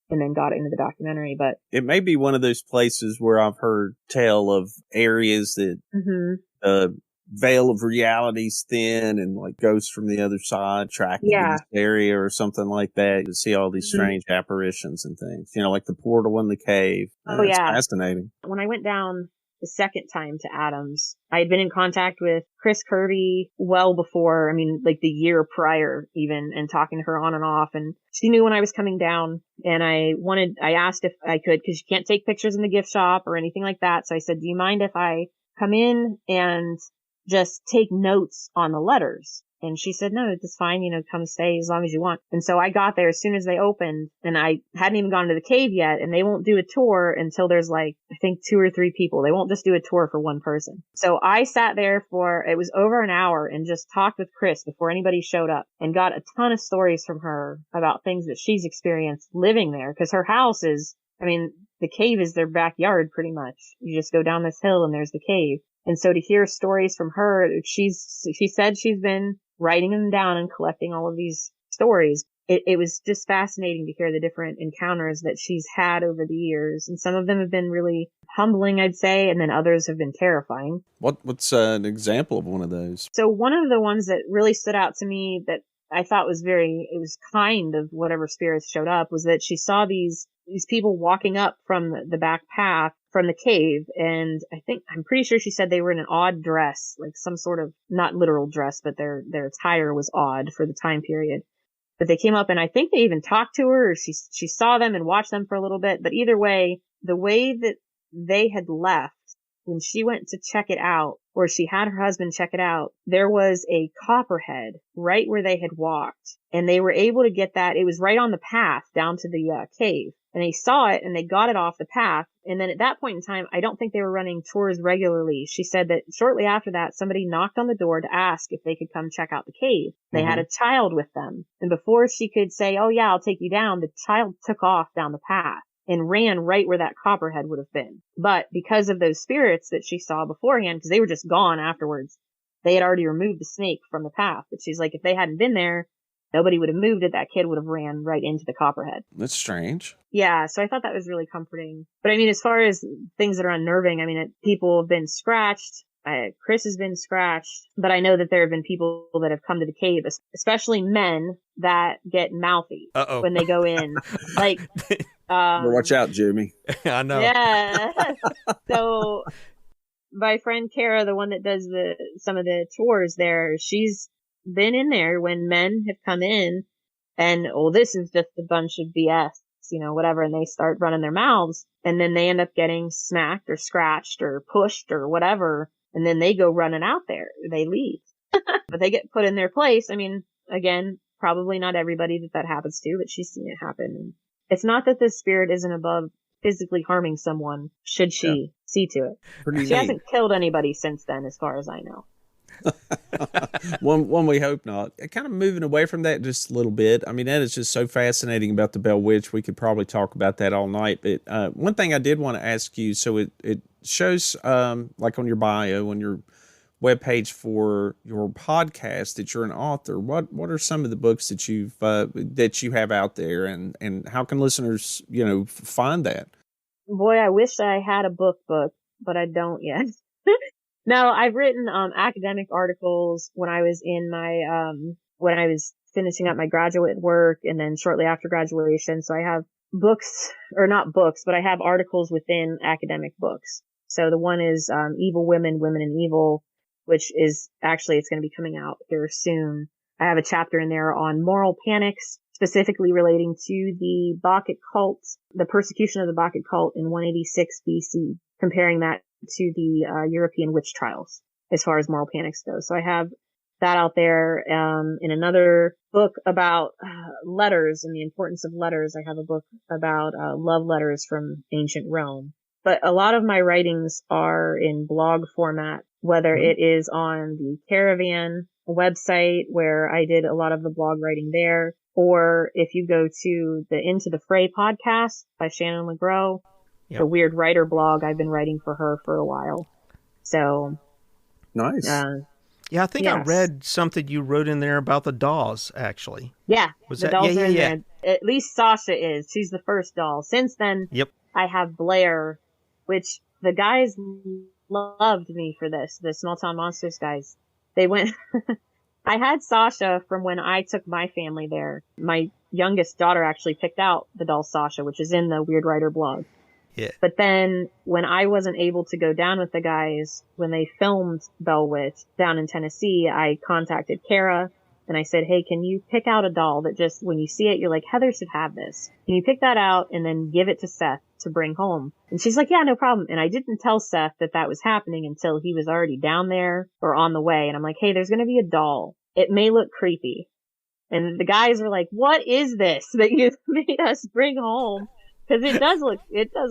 and then got it into the documentary, but it may be one of those places where I've heard tell of areas that the veil of reality's thin and like ghosts from the other side tracked in this area or something like that to see all these strange apparitions and things, like the portal in the cave. It's fascinating. When I went down the second time to Adams, I had been in contact with Chris Kirby well before, like the year prior even, and talking to her on and off. And she knew when I was coming down and I asked if I could, cause you can't take pictures in the gift shop or anything like that. So I said, do you mind if I come in and just take notes on the letters? And she said, no, it's fine. Come stay as long as you want. And so I got there as soon as they opened, and I hadn't even gone to the cave yet. And they won't do a tour until there's I think 2 or 3 people. They won't just do a tour for one person. So I sat there it was over an hour and just talked with Chris before anybody showed up, and got a ton of stories from her about things that she's experienced living there. Cause her house is, the cave is their backyard pretty much. You just go down this hill and there's the cave. And so to hear stories from her, she said she's been writing them down and collecting all of these stories. It was just fascinating to hear the different encounters that she's had over the years. And some of them have been really humbling, I'd say, and then others have been terrifying. What's an example of one of those? So one of the ones that really stood out to me that I thought was it was kind of whatever spirits showed up, was that she saw these people walking up from the back path from the cave. And I'm pretty sure she said they were in an odd dress, like some sort of, not literal dress, but their attire was odd for the time period. But they came up, and I think they even talked to her, or she saw them and watched them for a little bit. But either way, the way that they had left, when she went to check it out, or she had her husband check it out, there was a copperhead right where they had walked. And they were able to get that. It was right on the path down to the cave. And they saw it, and they got it off the path. And then at that point in time, I don't think they were running tours regularly. She said that shortly after that, somebody knocked on the door to ask if they could come check out the cave. They had a child with them. And before she could say, oh yeah, I'll take you down, the child took off down the path and ran right where that copperhead would have been. But because of those spirits that she saw beforehand, because they were just gone afterwards, they had already removed the snake from the path. But she's like, if they hadn't been there, nobody would have moved it. That kid would have ran right into the copperhead. That's strange. Yeah, so I thought that was really comforting. But as far as things that are unnerving, people have been scratched. Chris has been scratched. But I know that there have been people that have come to the cave, especially men, that get mouthy when they go in. Watch out, Jimmy. I know. Yeah. So my friend Kara, the one that does some of the tours there, she's been in there when men have come in and, this is just a bunch of BS, whatever. And they start running their mouths, and then they end up getting smacked or scratched or pushed or whatever. And then they go running out there. They leave, but they get put in their place. Again, probably not everybody that happens to, but she's seen it happen. And it's not that this spirit isn't above physically harming someone, should she see to it. She hasn't killed anybody since then, as far as I know. One we hope not. Kind of moving away from that just a little bit. That is just so fascinating about the Bell Witch. We could probably talk about that all night. But one thing I did want to ask you, so it shows like on your bio, on your webpage for your podcast, that you're an author. What are some of the books that you have out there, and how can listeners find that? Boy, I wish I had a book, but I don't yet. No, I've written academic articles when I was when I was finishing up my graduate work, and then shortly after graduation. So I have books, or not books, but I have articles within academic books. So the one is Evil Women, Women in Evil, which is actually, it's going to be coming out here soon. I have a chapter in there on moral panics, specifically relating to the Bacchic cult, the persecution of the Bacchic cult in 186 BC, comparing that to the European witch trials as far as moral panics go. So I have that out there. In another book about letters and the importance of letters, I have a book about love letters from ancient Rome. But a lot of my writings are in blog format, whether it is on the Caravan website, where I did a lot of the blog writing there, or if you go to the Into the Fray podcast by Shannon LeGros, the Weird Writer blog, I've been writing for her for a while. So nice. I think I read something you wrote in there about the dolls, actually. Yeah. Was the that? dolls are in Yeah. there. At least Sasha is. She's the first doll. Since then, I have Blair, which the guys loved me for this. The Small Town Monsters guys. They went... I had Sasha from when I took my family there. My youngest daughter actually picked out the doll Sasha, which is in the Weird Writer blog. Yeah. But then when I wasn't able to go down with the guys, when they filmed Bell Witch down in Tennessee, I contacted Kara and I said, hey, can you pick out a doll that just, when you see it, you're like, Heather should have this. Can you pick that out and then give it to Seth to bring home? And she's like, yeah, no problem. And I didn't tell Seth that was happening until he was already down there or on the way. And I'm like, hey, there's going to be a doll it may look creepy. And the guys were like, what is this that you made us bring home? Because it does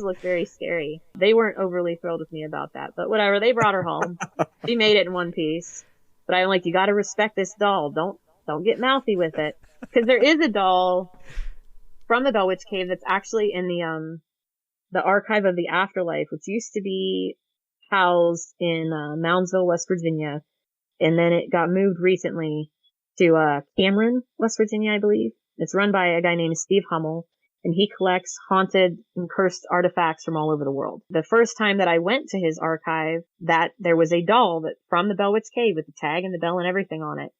look very scary. They weren't overly thrilled with me about that, but whatever. They brought her home. She made it in one piece. But I'm like, you got to respect this doll. Don't get mouthy with it. Because there is a doll from the Bell Witch Cave that's actually in the Archive of the Afterlife, which used to be housed in Moundsville, West Virginia, and then it got moved recently to Cameron, West Virginia, I believe. It's run by a guy named Steve Hummel, and he collects haunted and cursed artifacts from all over the world. The first time that I went to his archive, that there was a doll that from the Bell Witch Cave with the tag and the bell and everything on it.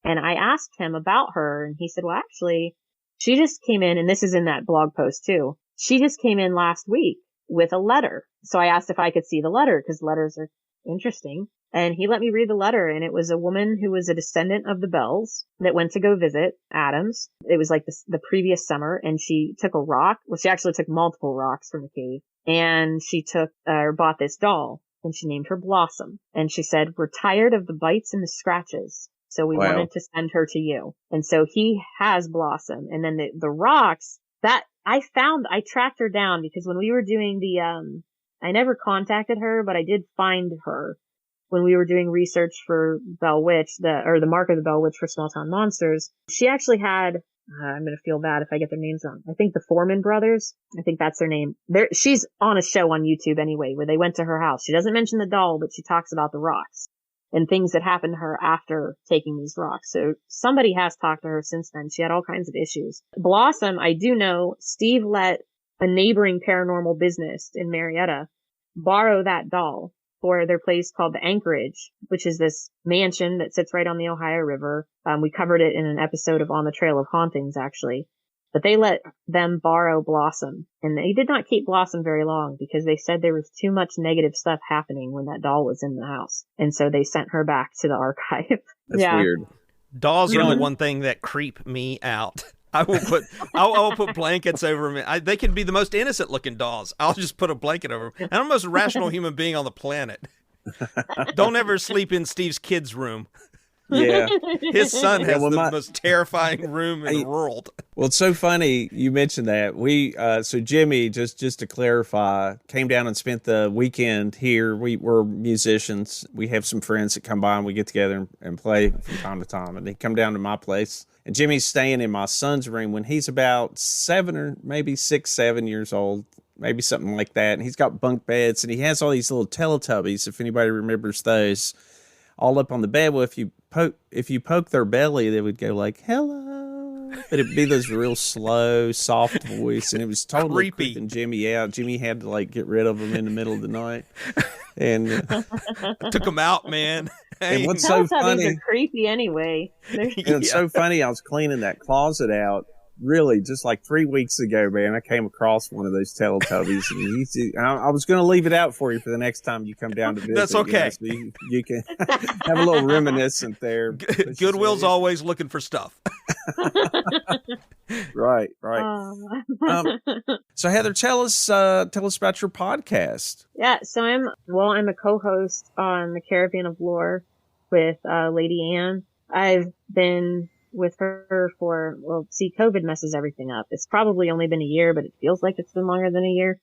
And I asked him about her, and he said, well, actually, she just came in, and this is in that blog post too. She just came in last week with a letter. So I asked if I could see the letter, because letters are interesting. And he let me read the letter, and it was a woman who was a descendant of the Bells that went to go visit Adams. It was like the previous summer, and she took a rock. Well, she actually took multiple rocks from the cave, and she bought this doll, and she named her Blossom. And she said, we're tired of the bites and the scratches, so we wanted to send her to you. And so he has Blossom. And then the rocks that I tracked her down, because when we were doing I never contacted her, but I did find her when we were doing research for Bell Witch, the Mark of the Bell Witch for Small Town Monsters. She actually had, I'm going to feel bad if I get their names wrong. I think the Foreman brothers. I think that's their name. She's on a show on YouTube anyway, where they went to her house. She doesn't mention the doll, but she talks about the rocks and things that happened to her after taking these rocks. So somebody has talked to her since then. She had all kinds of issues. Blossom, I do know Steve let a neighboring paranormal business in Marietta borrow that doll for their place called the Anchorage, which is this mansion that sits right on the Ohio River. We covered it in an episode of On the Trail of Hauntings, actually. But they let them borrow Blossom, and they did not keep Blossom very long, because they said there was too much negative stuff happening when that doll was in the house. And so they sent her back to the archive. That's weird. Dolls are the one thing that creep me out. I will put blankets over them. They can be the most innocent looking dolls. I'll just put a blanket over them. I'm the most rational human being on the planet. Don't ever sleep in Steve's kid's room. Yeah. His son has the most terrifying room in the world. Well, it's so funny you mentioned that. So Jimmy, just to clarify, came down and spent the weekend here. We're musicians. We have some friends that come by and we get together and play from time to time. And they come down to my place. And Jimmy's staying in my son's room when he's about 7 or maybe 6, 7 years old, maybe something like that. And he's got bunk beds, and he has all these little Teletubbies, if anybody remembers those, all up on the bed. Well, if you poke their belly, they would go like, hello. But it'd be this real slow, soft voice, and it was totally creeping Jimmy out. Jimmy had to like get rid of them in the middle of the night. And took them out, man. And what's so funny? Are creepy anyway. It's so funny. I was cleaning that closet out, really, just like 3 weeks ago, man. I came across one of those Teletubbies, and I was going to leave it out for you for the next time you come down to visit. That's okay. So you can have a little reminiscent there. Goodwill's always looking for stuff. Right. So Heather, tell us about your podcast. Yeah, so I'm a co-host on the Caravan of Lore with Lady Ann. I've been with her for, COVID messes everything up. It's probably only been a year, but it feels like it's been longer than a year.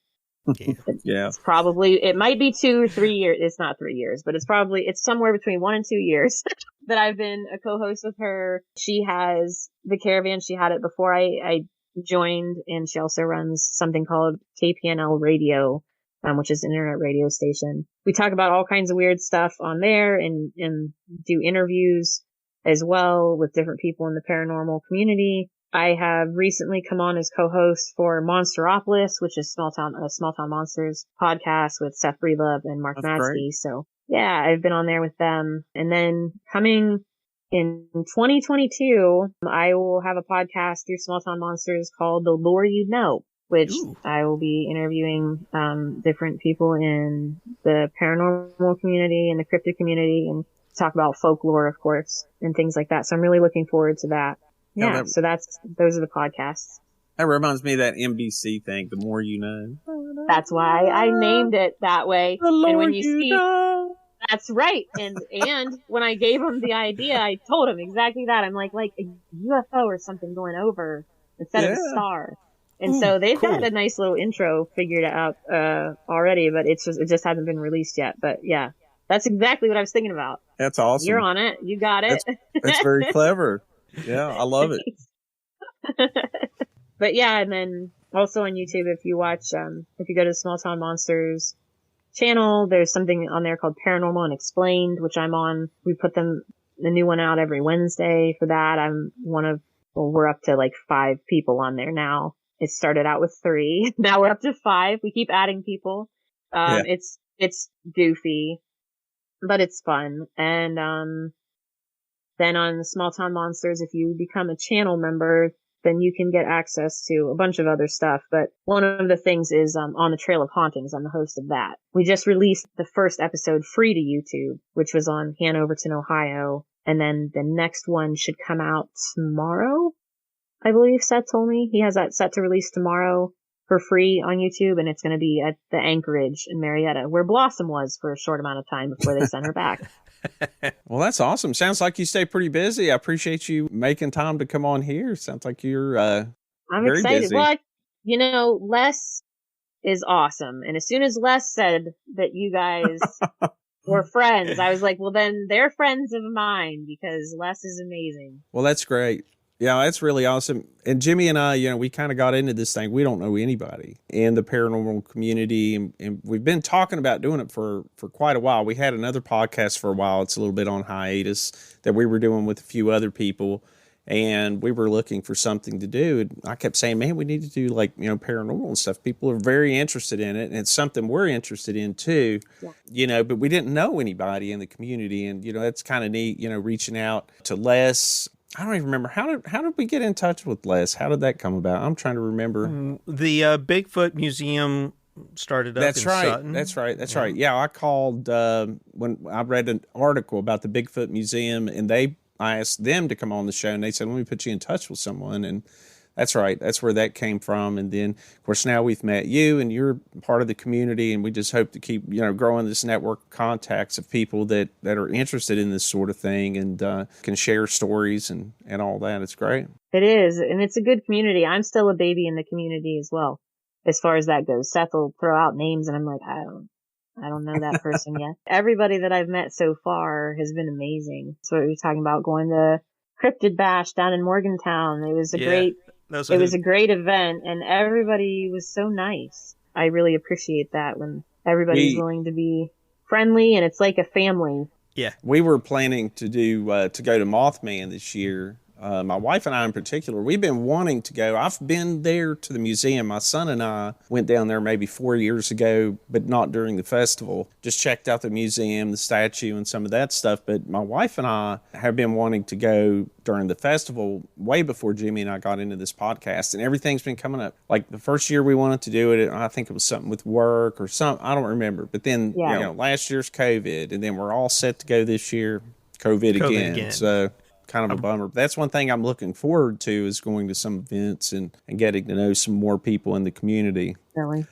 Yeah. It might be 2 or 3 years. It's not 3 years, but it's somewhere between 1 and 2 years that I've been a co-host with her. She has the Caravan. She had it before I joined, and she also runs something called KPNL Radio, which is an internet radio station. We talk about all kinds of weird stuff on there and do interviews as well with different people in the paranormal community. I have recently come on as co-host for Monsteropolis, which is Small Town Monsters podcast with Seth Breedlove and Mark Matsky. So yeah, I've been on there with them. And then coming in 2022, I will have a podcast through Small Town Monsters called The Lore You Know, which I will be interviewing different people in the paranormal community and the cryptid community, and talk about folklore, of course, and things like that. So I'm really looking forward to that. Yeah, so those are the podcasts. That reminds me of that NBC thing, The More You Know. That's why I named it that way. The Lord and when you see know. That's right. And when I gave him the idea, I told him exactly that. I'm like a UFO or something going over instead of a star. And so they've got a nice little intro figured out already, but it just hasn't been released yet. But yeah, that's exactly what I was thinking about. That's awesome. You're on it. You got it. That's very clever. Yeah, I love it. But yeah, and then also on YouTube, if you go to Small Town Monsters channel, there's something on there called Paranormal Unexplained, which I'm on. We put the new one out every Wednesday for that. We're up to like 5 people on there now. It started out with 3. Now we're up to 5. We keep adding people. It's goofy, but it's fun. And, then on the Small Town Monsters, if you become a channel member, then you can get access to a bunch of other stuff. But one of the things is, On the Trail of Hauntings. I'm the host of that. We just released the first episode free to YouTube, which was on Hanoverton, Ohio. And then the next one should come out tomorrow, I believe Seth told me. He has that set to release tomorrow for free on YouTube, and it's going to be at the Anchorage in Marietta, where Blossom was for a short amount of time before they sent her back. Well, that's awesome. Sounds like you stay pretty busy. I appreciate you making time to come on here. Sounds like you're I'm very excited. Busy. Well, Les is awesome. And as soon as Les said that you guys were friends, I was like, well, then they're friends of mine, because Les is amazing. Well, that's great. Yeah, that's really awesome. And Jimmy and I, we kind of got into this thing. We don't know anybody in the paranormal community, and we've been talking about doing it for quite a while. We had another podcast for a while. It's a little bit on hiatus that we were doing with a few other people, and we were looking for something to do. And I kept saying, man, we need to do paranormal and stuff. People are very interested in it, and it's something we're interested in too, but we didn't know anybody in the community. And, that's kind of neat, reaching out to Les. I don't even remember. How did we get in touch with Les? How did that come about? I'm trying to remember. The Bigfoot Museum started up in Sutton. That's right. Yeah, I called when I read an article about the Bigfoot Museum, and I asked them to come on the show, and they said, let me put you in touch with someone. And that's right. That's where that came from. And then, of course, now we've met you, and you're part of the community, and we just hope to keep, growing this network of contacts of people that are interested in this sort of thing and can share stories and all that. It's great. It is. And it's a good community. I'm still a baby in the community as well, as far as that goes. Seth will throw out names, and I'm like, I don't know that person yet. Everybody that I've met so far has been amazing. So what you're talking about, going to Cryptid Bash down in Morgantown. It was a great event, and everybody was so nice. I really appreciate that when everybody's willing to be friendly, and it's like a family. Yeah. We were planning to go to Mothman this year. My wife and I in particular, we've been wanting to go. I've been there to the museum. My son and I went down there maybe 4 years ago, but not during the festival. Just checked out the museum, the statue, and some of that stuff. But my wife and I have been wanting to go during the festival way before Jimmy and I got into this podcast, and everything's been coming up. Like the first year we wanted to do it, I think it was something with work or something. I don't remember. But then, last year's COVID, and then we're all set to go this year. COVID again. So kind of a bummer. But that's one thing I'm looking forward to, is going to some events and getting to know some more people in the community. Really?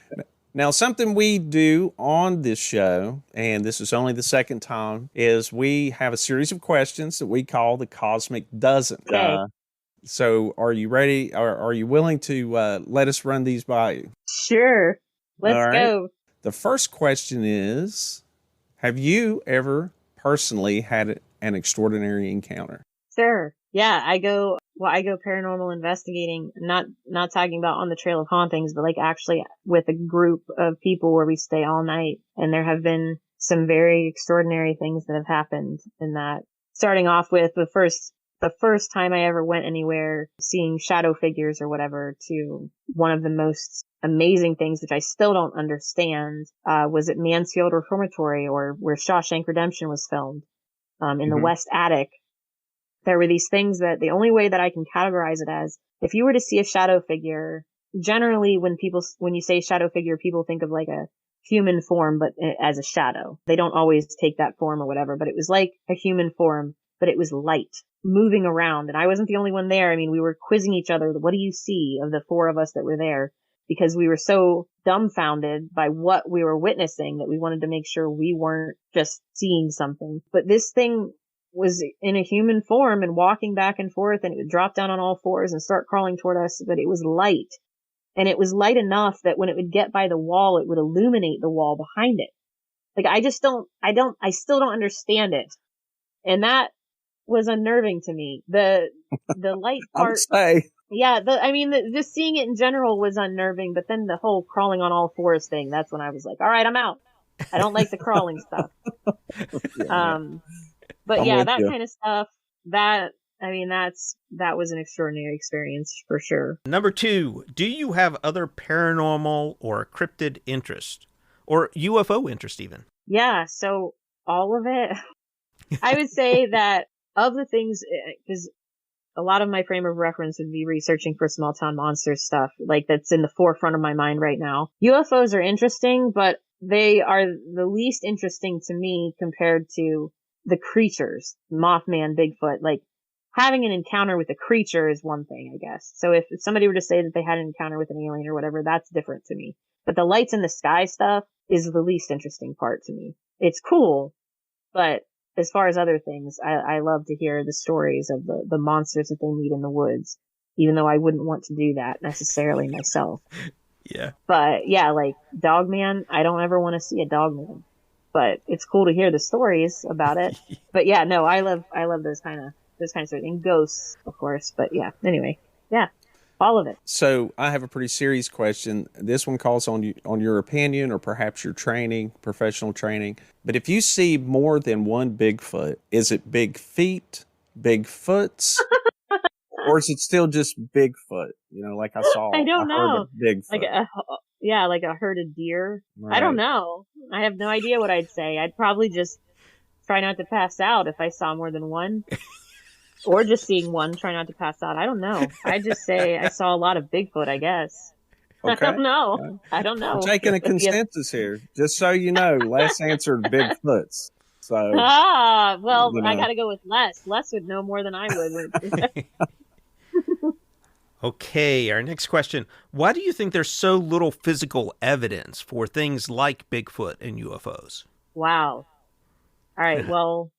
Now, something we do on this show, and this is only the second time, is we have a series of questions that we call the Cosmic Dozen. Okay. So are you ready? Are you willing to let us run these by you? Sure. Let's go. The first question is, have you ever personally had an extraordinary encounter? Sure. Yeah, I go paranormal investigating, not talking about on the Trail of Hauntings, but like actually with a group of people where we stay all night. And there have been some very extraordinary things that have happened in that. Starting off with the first time I ever went anywhere, seeing shadow figures or whatever, to one of the most amazing things, which I still don't understand, was at Mansfield Reformatory, or where Shawshank Redemption was filmed, in the West Attic. There were these things that the only way that I can categorize it as, if you were to see a shadow figure, generally when you say shadow figure, people think of like a human form, but as a shadow. They don't always take that form or whatever, but it was like a human form, but it was light, moving around. And I wasn't the only one there. I mean, we were quizzing each other. What do you see of the 4 of us that were there? because we were so dumbfounded by what we were witnessing that we wanted to make sure we weren't just seeing something. But this thing was in a human form and walking back and forth, and it would drop down on all fours and start crawling toward us, but it was light. And it was light enough that when it would get by the wall, it would illuminate the wall behind it. Like, I still don't understand it. And that was unnerving to me. The light part. I would say. Yeah, just seeing it in general was unnerving, but then the whole crawling on all fours thing, that's when I was like, all right, I'm out. I don't like the crawling stuff. But yeah, that kind of stuff, that was an extraordinary experience for sure. Number 2, do you have other paranormal or cryptid interest? Or UFO interest even? Yeah, so all of it. I would say that of the things, because a lot of my frame of reference would be researching for small town monsters stuff, like that's in the forefront of my mind right now. UFOs are interesting, but they are the least interesting to me compared to the creatures, Mothman, Bigfoot. Like, having an encounter with a creature is one thing, I guess. So if somebody were to say that they had an encounter with an alien or whatever, that's different to me. But the lights in the sky stuff is the least interesting part to me. It's cool, but as far as other things, I love to hear the stories of the monsters that they meet in the woods, even though I wouldn't want to do that necessarily myself. Yeah. But yeah, like Dogman, I don't ever want to see a Dogman, but it's cool to hear the stories about it. But yeah, no, I love those kind of stories, and ghosts, of course. But yeah, anyway, yeah. All of it. So I have a pretty serious question. This one calls on your opinion, or perhaps your training, professional training. But if you see more than one Bigfoot, is it big feet, Bigfoots, or is it still just Bigfoot? You know, like I saw. I don't know. Bigfoot. Like a herd of deer. Right. I don't know. I have no idea what I'd say. I'd probably just try not to pass out if I saw more than one. Or just seeing one, try not to pass out. I don't know. I just say I saw a lot of Bigfoot, I guess. Okay. I don't know. I don't know. I'm taking a consensus here, just so you know. Les answered Bigfoots. So. Well, you know. I got to go with Les. Les would know more than I would. Okay, our next question. Why do you think there's so little physical evidence for things like Bigfoot and UFOs? Wow. All right, well,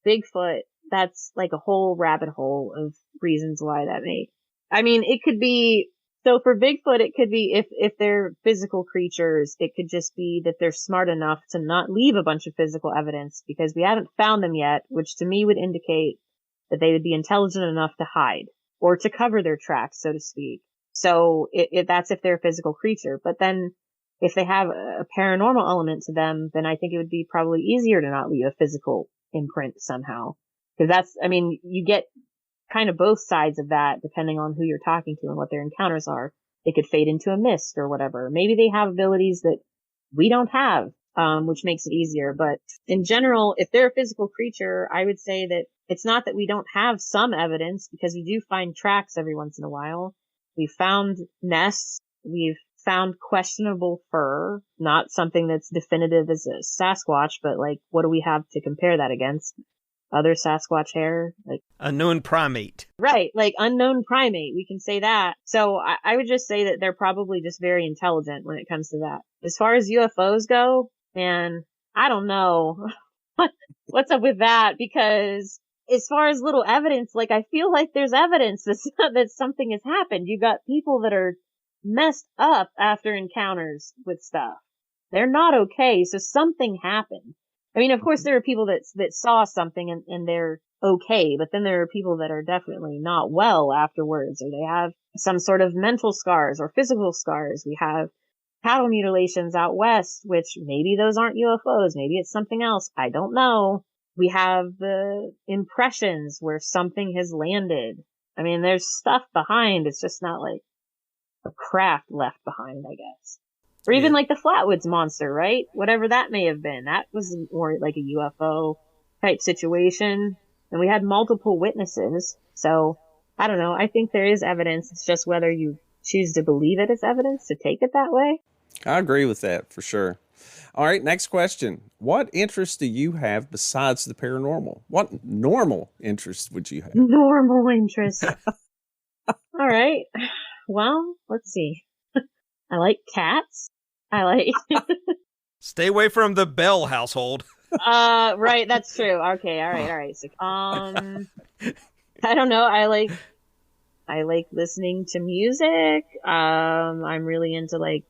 Bigfoot, that's like a whole rabbit hole of reasons why that may. I mean, it could be, so for Bigfoot, it could be if they're physical creatures, it could just be that they're smart enough to not leave a bunch of physical evidence because we haven't found them yet, which to me would indicate that they would be intelligent enough to hide or to cover their tracks, so to speak. So that's if they're a physical creature. But then if they have a paranormal element to them, then I think it would be probably easier to not leave a physical imprint somehow. Because you get kind of both sides of that depending on who you're talking to and what their encounters are. They could fade into a mist or whatever. Maybe they have abilities that we don't have, which makes it easier. But in general, if they're a physical creature, I would say that it's not that we don't have some evidence, because we do find tracks every once in a while. We've found nests. We've found questionable fur, not something that's definitive as a Sasquatch, but like, what do we have to compare that against? Other Sasquatch hair, like unknown primate. Right, like unknown primate. We can say that. So I would just say that they're probably just very intelligent when it comes to that. As far as UFOs go, man, I don't know what's up with that, because as far as little evidence, like I feel like there's evidence that something has happened. You got people that are messed up after encounters with stuff. They're not okay, so something happened. I mean, of course, there are people that saw something and they're okay, but then there are people that are definitely not well afterwards, or they have some sort of mental scars or physical scars. We have cattle mutilations out west, which maybe those aren't UFOs. Maybe it's something else. I don't know. We have the impressions where something has landed. I mean, there's stuff behind. It's just not like a craft left behind, I guess. Or even like the Flatwoods monster, right? Whatever that may have been. That was more like a UFO type situation. And we had multiple witnesses. So, I don't know. I think there is evidence. It's just whether you choose to believe it as evidence, to take it that way. I agree with that for sure. All right, next question. What interests do you have besides the paranormal? What normal interests would you have? Normal interests. All right. Well, let's see. I like cats. I like... Stay away from the Bell household. Right, that's true. Okay, all right. So, I don't know. I like listening to music. I'm really into like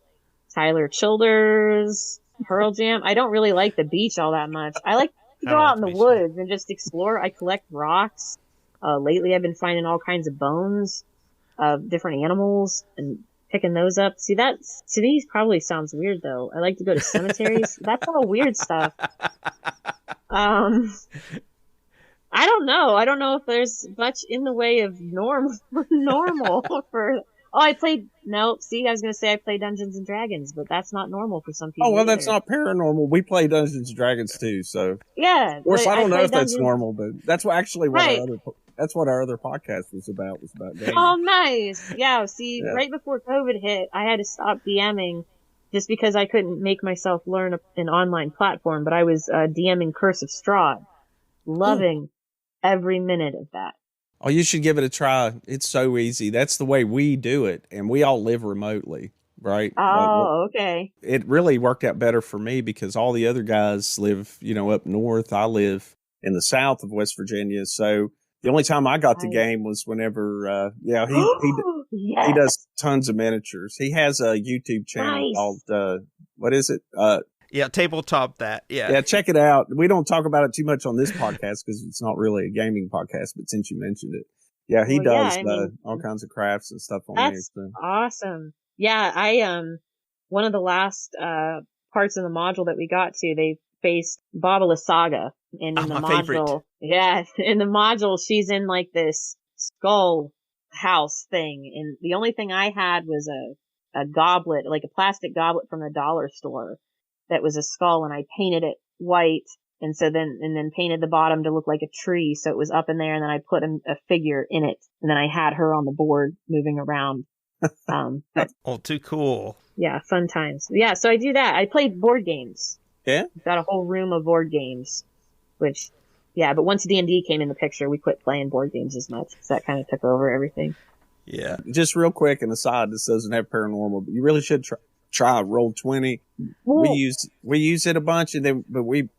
Tyler Childers, Pearl Jam. I don't really like the beach all that much. I like to go out in the woods and just explore. I collect rocks. Lately I've been finding all kinds of bones of different animals and picking those up. See, that to me probably sounds weird though. I like to go to cemeteries. That's all weird stuff. I don't know. I don't know if there's much in the way of normal for... Oh, I was going to say I play Dungeons and Dragons, but that's not normal for some people. Oh, well, either. that's not paranormal. We play Dungeons and Dragons too, so. Yeah. Of course, I don't know if Dungeons... that's normal, but that's what right. that's what our other podcast was about gaming. Oh, nice. Yeah, see, right before COVID hit, I had to stop DMing just because I couldn't make myself learn an online platform, but I was DMing Curse of Strahd. Loving every minute of that. Oh, you should give it a try. It's so easy. That's the way we do it, and we all live remotely, right? Oh, okay. It really worked out better for me because all the other guys live, up north. I live in the south of West Virginia, so the only time I got the game was whenever, he does tons of miniatures. He has a YouTube channel called, what is it? Yeah, tabletop that. Yeah. Yeah, check it out. We don't talk about it too much on this podcast because it's not really a gaming podcast, but since you mentioned it. Yeah, he does all kinds of crafts and stuff on there. That's awesome. Yeah, I one of the last parts of the module that we got to, they faced Babala Saga. And in the module, favorite. Yeah, in the module, she's in like this skull house thing. And the only thing I had was a goblet, like a plastic goblet from the dollar store. That was a skull, and I painted it white, and then painted the bottom to look like a tree, so it was up in there, and then I put a figure in it, and then I had her on the board moving around. Too cool. Yeah, fun times. Yeah, so I do that. I played board games. Yeah? Got a whole room of board games, but once D&D came in the picture, we quit playing board games as much, because that kind of took over everything. Yeah. Just real quick, an aside, this doesn't have paranormal, but you really should try Roll20. We use it a bunch, but we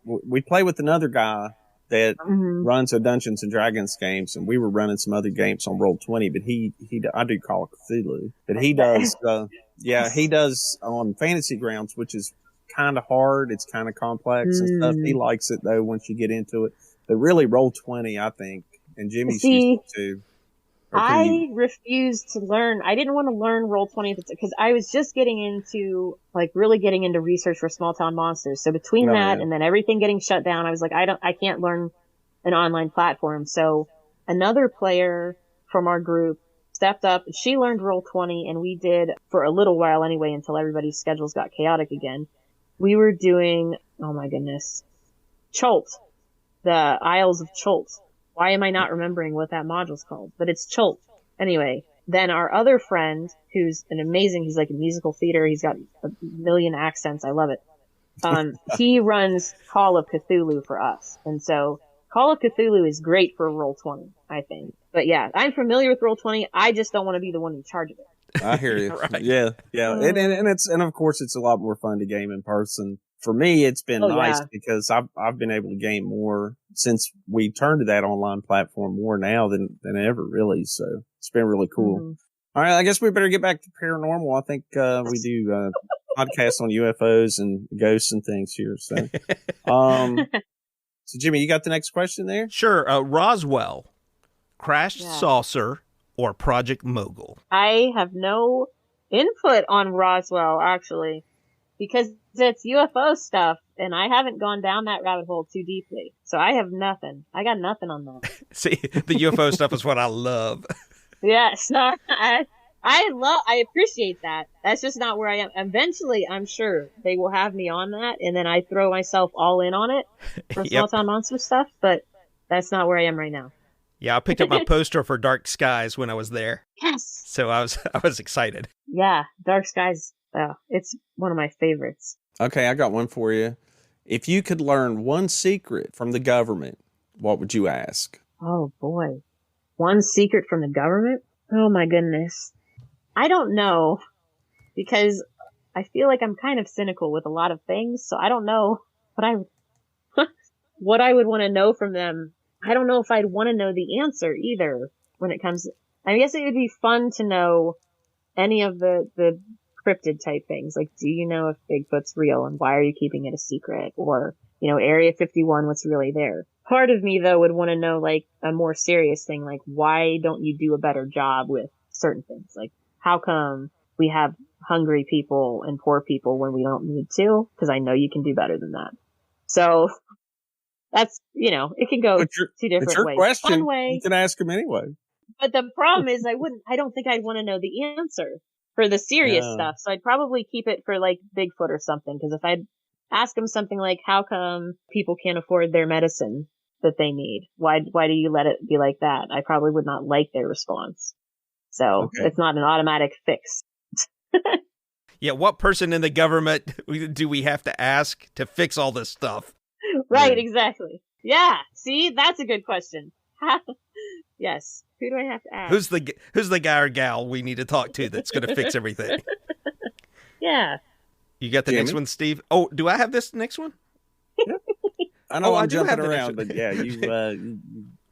play with another guy that runs a Dungeons and Dragons games, and we were running some other games on Roll20. But I do Call of Cthulhu, but he does. He does on Fantasy Grounds, which is kind of hard. It's kind of complex and stuff. He likes it though once you get into it. But really, Roll20, I think, and Jimmy's used it too. I refused to learn. I didn't want to learn Roll20 because I was just getting into, really getting into research for small town monsters. So between and then everything getting shut down, I was like, I can't learn an online platform. So another player from our group stepped up. She learned Roll20, and we did for a little while anyway, until everybody's schedules got chaotic again. We were doing, oh my goodness, Chult, the Isles of Chult. Why am I not remembering what that module's called? But it's Chult. Anyway, then our other friend, who's he's like a musical theater. He's got a million accents. I love it. He runs Call of Cthulhu for us. And so Call of Cthulhu is great for Roll20, I think. But yeah, I'm familiar with Roll20. I just don't want to be the one in charge of it. I hear you. Right. Yeah. And of course it's a lot more fun to game in person. For me, it's been nice because I've been able to game more since we turned to that online platform more now than ever, really. So it's been really cool. Mm-hmm. All right, I guess we better get back to paranormal. I think we do podcasts on UFOs and ghosts and things here. So, so Jimmy, you got the next question there? Sure. Roswell, crashed saucer, or Project Mogul? I have no input on Roswell, actually, because it's UFO stuff, and I haven't gone down that rabbit hole too deeply. So I have nothing. I got nothing on that. See, the UFO stuff is what I love. Yes, no, I appreciate that. That's just not where I am. Eventually, I'm sure they will have me on that, and then I throw myself all in on it for small town monster stuff, but that's not where I am right now. Yeah, I picked up my poster for Dark Skies when I was there. Yes. So I was excited. Yeah, Dark Skies, it's one of my favorites. Okay, I got one for you. If you could learn one secret from the government, what would you ask? Oh, boy. One secret from the government? Oh, my goodness. I don't know. Because I feel like I'm kind of cynical with a lot of things, so I don't know what what I would want to know from them. I don't know if I'd want to know the answer either when it comes. I guess it would be fun to know any of the cryptid type things. Like, do you know if Bigfoot's real and why are you keeping it a secret? Or, Area 51, what's really there? Part of me, though, would want to know, like, a more serious thing, like, why don't you do a better job with certain things? Like, how come we have hungry people and poor people when we don't need to? Because I know you can do better than that. So that's, it can go two different it's your ways. Question. One way, you can ask him anyway. But the problem is I don't think I'd want to know the answer for the serious stuff. So I'd probably keep it for like Bigfoot or something. Because if I'd ask them something like, how come people can't afford their medicine that they need? Why do you let it be like that? I probably would not like their response. So It's not an automatic fix. Yeah, what person in the government do we have to ask to fix all this stuff? Right, exactly. Yeah, see, that's a good question. Yes, who do I have to ask? Who's the guy or gal we need to talk to that's going to fix everything? Yeah. You got the next one, Steve? Oh, do I have this next one? I know I'm jumping around, but yeah, you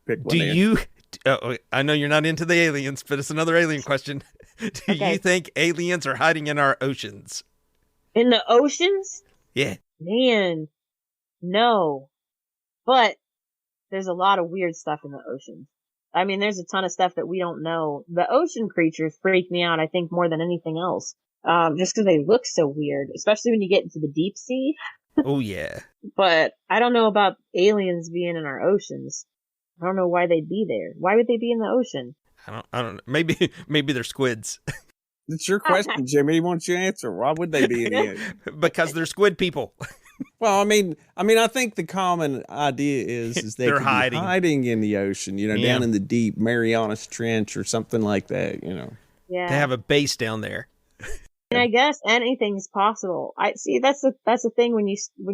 pick one. I know you're not into the aliens, but it's another alien question. Do you think aliens are hiding in our oceans? In the oceans? Yeah. Man, no. But there's a lot of weird stuff in the ocean. I mean, there's a ton of stuff that we don't know. The ocean creatures freak me out, I think, more than anything else. Just because they look so weird, especially when you get into the deep sea. Oh, yeah. But I don't know about aliens being in our oceans. I don't know why they'd be there. Why would they be in the ocean? I don't know. Maybe they're squids. It's your question, Jimmy. Why don't you answer? Why would they be in the ocean? Because they're squid people. Well, I mean, I think the common idea is they could be hiding in the ocean, down in the deep Marianas Trench or something like that, Yeah. They have a base down there. And I guess anything's possible. I see that's the thing when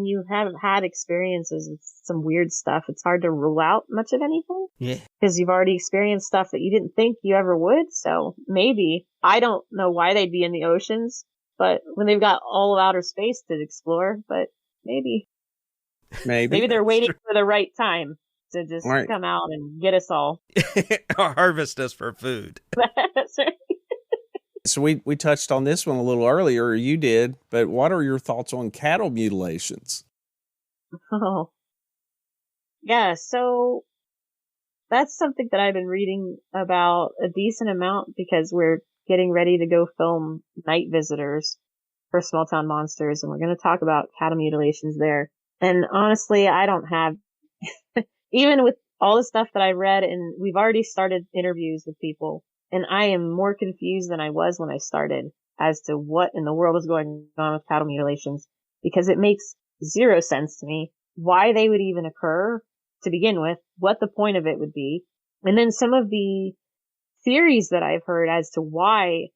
you haven't had experiences with some weird stuff, it's hard to rule out much of anything. Yeah. Because you've already experienced stuff that you didn't think you ever would. So maybe, I don't know why they'd be in the oceans, but when they've got all of outer space to explore, but maybe they're waiting for the right time to just come out and get us all. Harvest us for food. That's right. So we touched on this one a little earlier, or you did, but what are your thoughts on cattle mutilations? Oh, yeah. So that's something that I've been reading about a decent amount because we're getting ready to go film Night Visitors for Small Town Monsters, and we're going to talk about cattle mutilations there. And honestly, I don't have, even with all the stuff that I read, and we've already started interviews with people, and I am more confused than I was when I started as to what in the world is going on with cattle mutilations, because it makes zero sense to me why they would even occur to begin with, what the point of it would be. And then some of the theories that I've heard as to why,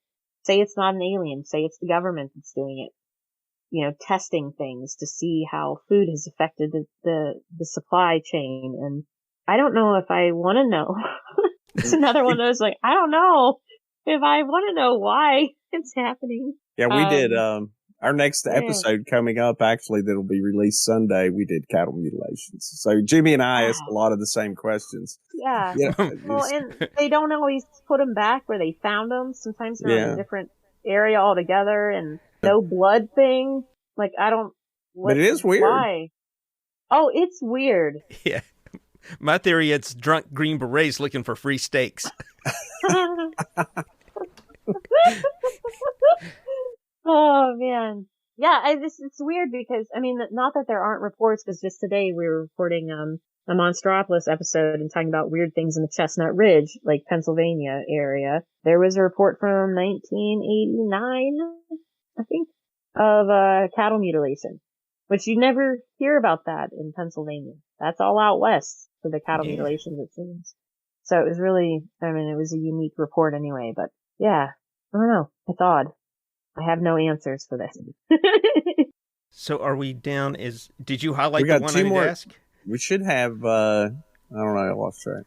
say it's not an alien, say it's the government that's doing it, testing things to see how food has affected the supply chain. And I don't know if I want to know. It's another one of those, like, I don't know if I want to know why it's happening. Yeah, we did. Our next episode coming up, actually, that'll be released Sunday, we did cattle mutilations. So Jimmy and I asked a lot of the same questions. Yeah. Well, and they don't always put them back where they found them. Sometimes they're in a different area altogether, and no blood thing. Like, I don't. But it is weird. Why? Oh, it's weird. Yeah. My theory, it's drunk Green Berets looking for free steaks. Oh, man. Yeah, it's weird because, I mean, not that there aren't reports, because just today we were reporting a Monstropolis episode and talking about weird things in the Chestnut Ridge, like Pennsylvania area. There was a report from 1989, I think, of cattle mutilation, which you never hear about that in Pennsylvania. That's all out west for the cattle mutilations, it seems. So it was really, I mean, it was a unique report anyway, but yeah, I don't know. It's odd. I have no answers for this. So are we down? Did you highlight we got the one two I need more. to ask? We should have, I don't know, I lost track.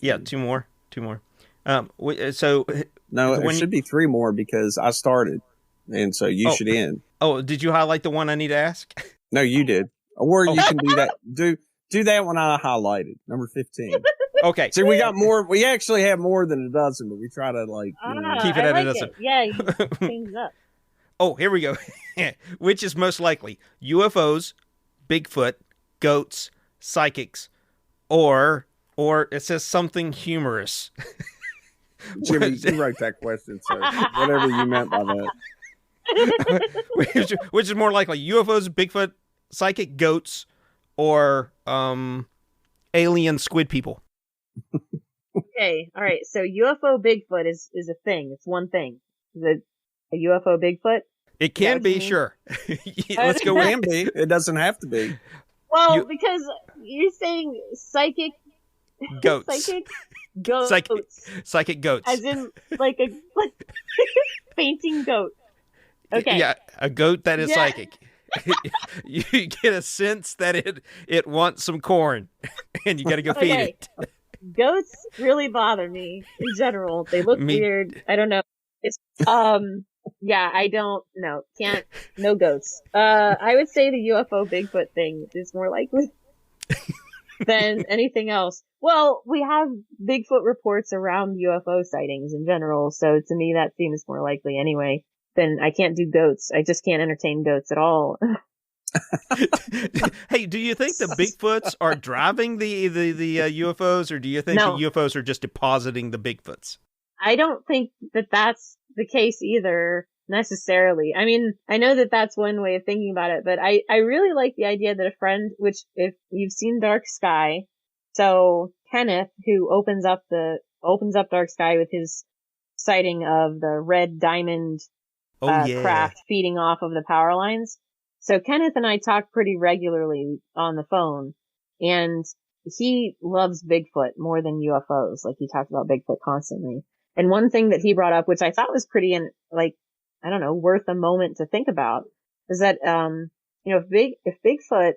Yeah, two more. So no, it should be three more because I started. And so you should end. Oh, did you highlight the one I need to ask? No, you did. Or you can do that. Do that one I highlighted, number 15. Okay. See, we got more. We actually have more than a dozen, but we try to keep it at a dozen. Yeah, you change it up. Oh, here we go. Which is most likely? UFOs, Bigfoot, goats, psychics, or it says something humorous. Jimmy, you wrote that question, so whatever you meant by that. Which is more likely? UFOs, Bigfoot, psychic, goats, or alien squid people? Okay, all right. So UFO Bigfoot is a thing. It's one thing. Is it a UFO Bigfoot? It can be, sure. Let's go with It can be. It doesn't have to be. Well, because you're saying psychic goats. Psychic goats. Psychic goats. As in like a fainting goat. Okay. Yeah, a goat that is psychic. You get a sense that it wants some corn, and you got to go feed it. Goats really bother me in general. They look weird. I don't know. It's yeah, I don't know. Can't no goats. I would say the UFO Bigfoot thing is more likely than anything else. Well, we have Bigfoot reports around UFO sightings in general, so to me that seems more likely anyway. Then I can't do goats. I just can't entertain goats at all. Hey, do you think the Bigfoots are driving the UFOs, or do you think the UFOs are just depositing the Bigfoots? I don't think that that's the case either, necessarily. I mean, I know that that's one way of thinking about it, but I really like the idea that a friend, which if you've seen Dark Sky, so Kenneth, who opens up Dark Sky with his sighting of the red diamond craft feeding off of the power lines. So Kenneth and I talk pretty regularly on the phone, and he loves Bigfoot more than UFOs. Like, he talked about Bigfoot constantly. And one thing that he brought up, which I thought was pretty, I don't know, worth a moment to think about, is that, if Bigfoot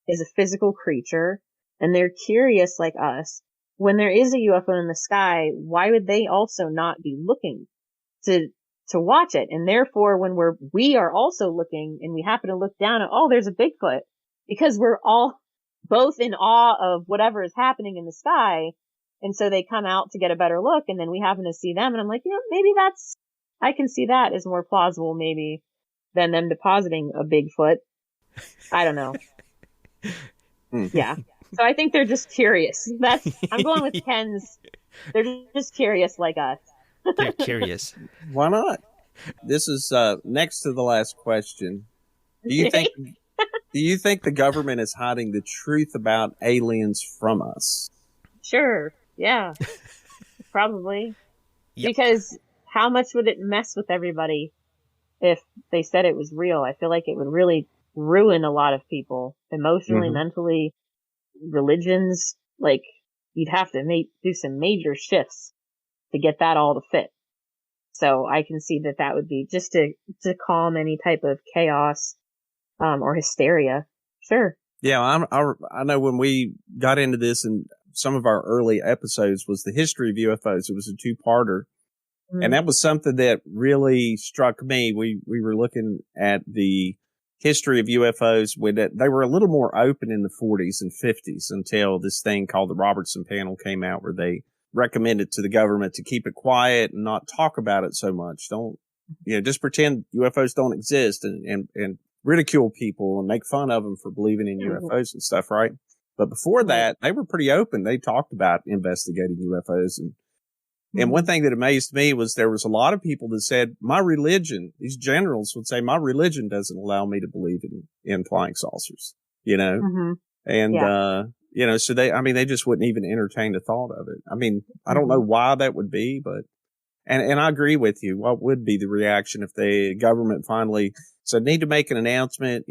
is a physical creature and they're curious like us, when there is a UFO in the sky, why would they also not be looking to watch it? And therefore, when we are also looking and we happen to look down at, there's a Bigfoot, because we're all both in awe of whatever is happening in the sky. And so they come out to get a better look, and then we happen to see them. And I'm like, maybe I can see that as more plausible maybe than them depositing a Bigfoot. I don't know. Yeah. So I think they're just curious. I'm going with Ken's. They're just curious like us. They're curious. Why not? This is next to the last question. Do you think the government is hiding the truth about aliens from us? Sure. Yeah. Probably. Yep. Because how much would it mess with everybody if they said it was real? I feel like it would really ruin a lot of people emotionally, mentally, religions. Like, you'd have to do some major shifts to get that all to fit. So I can see that would be just to calm any type of chaos, or hysteria. Sure. Yeah. I know when we got into this, and some of our early episodes was the history of UFOs. It was a 2-parter. Mm-hmm. And that was something that really struck me. We were looking at the history of UFOs when they were a little more open in the 40s and 50s until this thing called the Robertson Panel came out, where they recommended to the government to keep it quiet and not talk about it so much. Don't, just pretend UFOs don't exist and ridicule people and make fun of them for believing in UFOs and stuff, right? But before that, they were pretty open. They talked about investigating UFOs. And one thing that amazed me was there was a lot of people that said, my religion, these generals would say, my religion doesn't allow me to believe in flying saucers, And, so they just wouldn't even entertain the thought of it. I mean, I don't know why that would be, but, and I agree with you. What would be the reaction if the government finally said, need to make an announcement?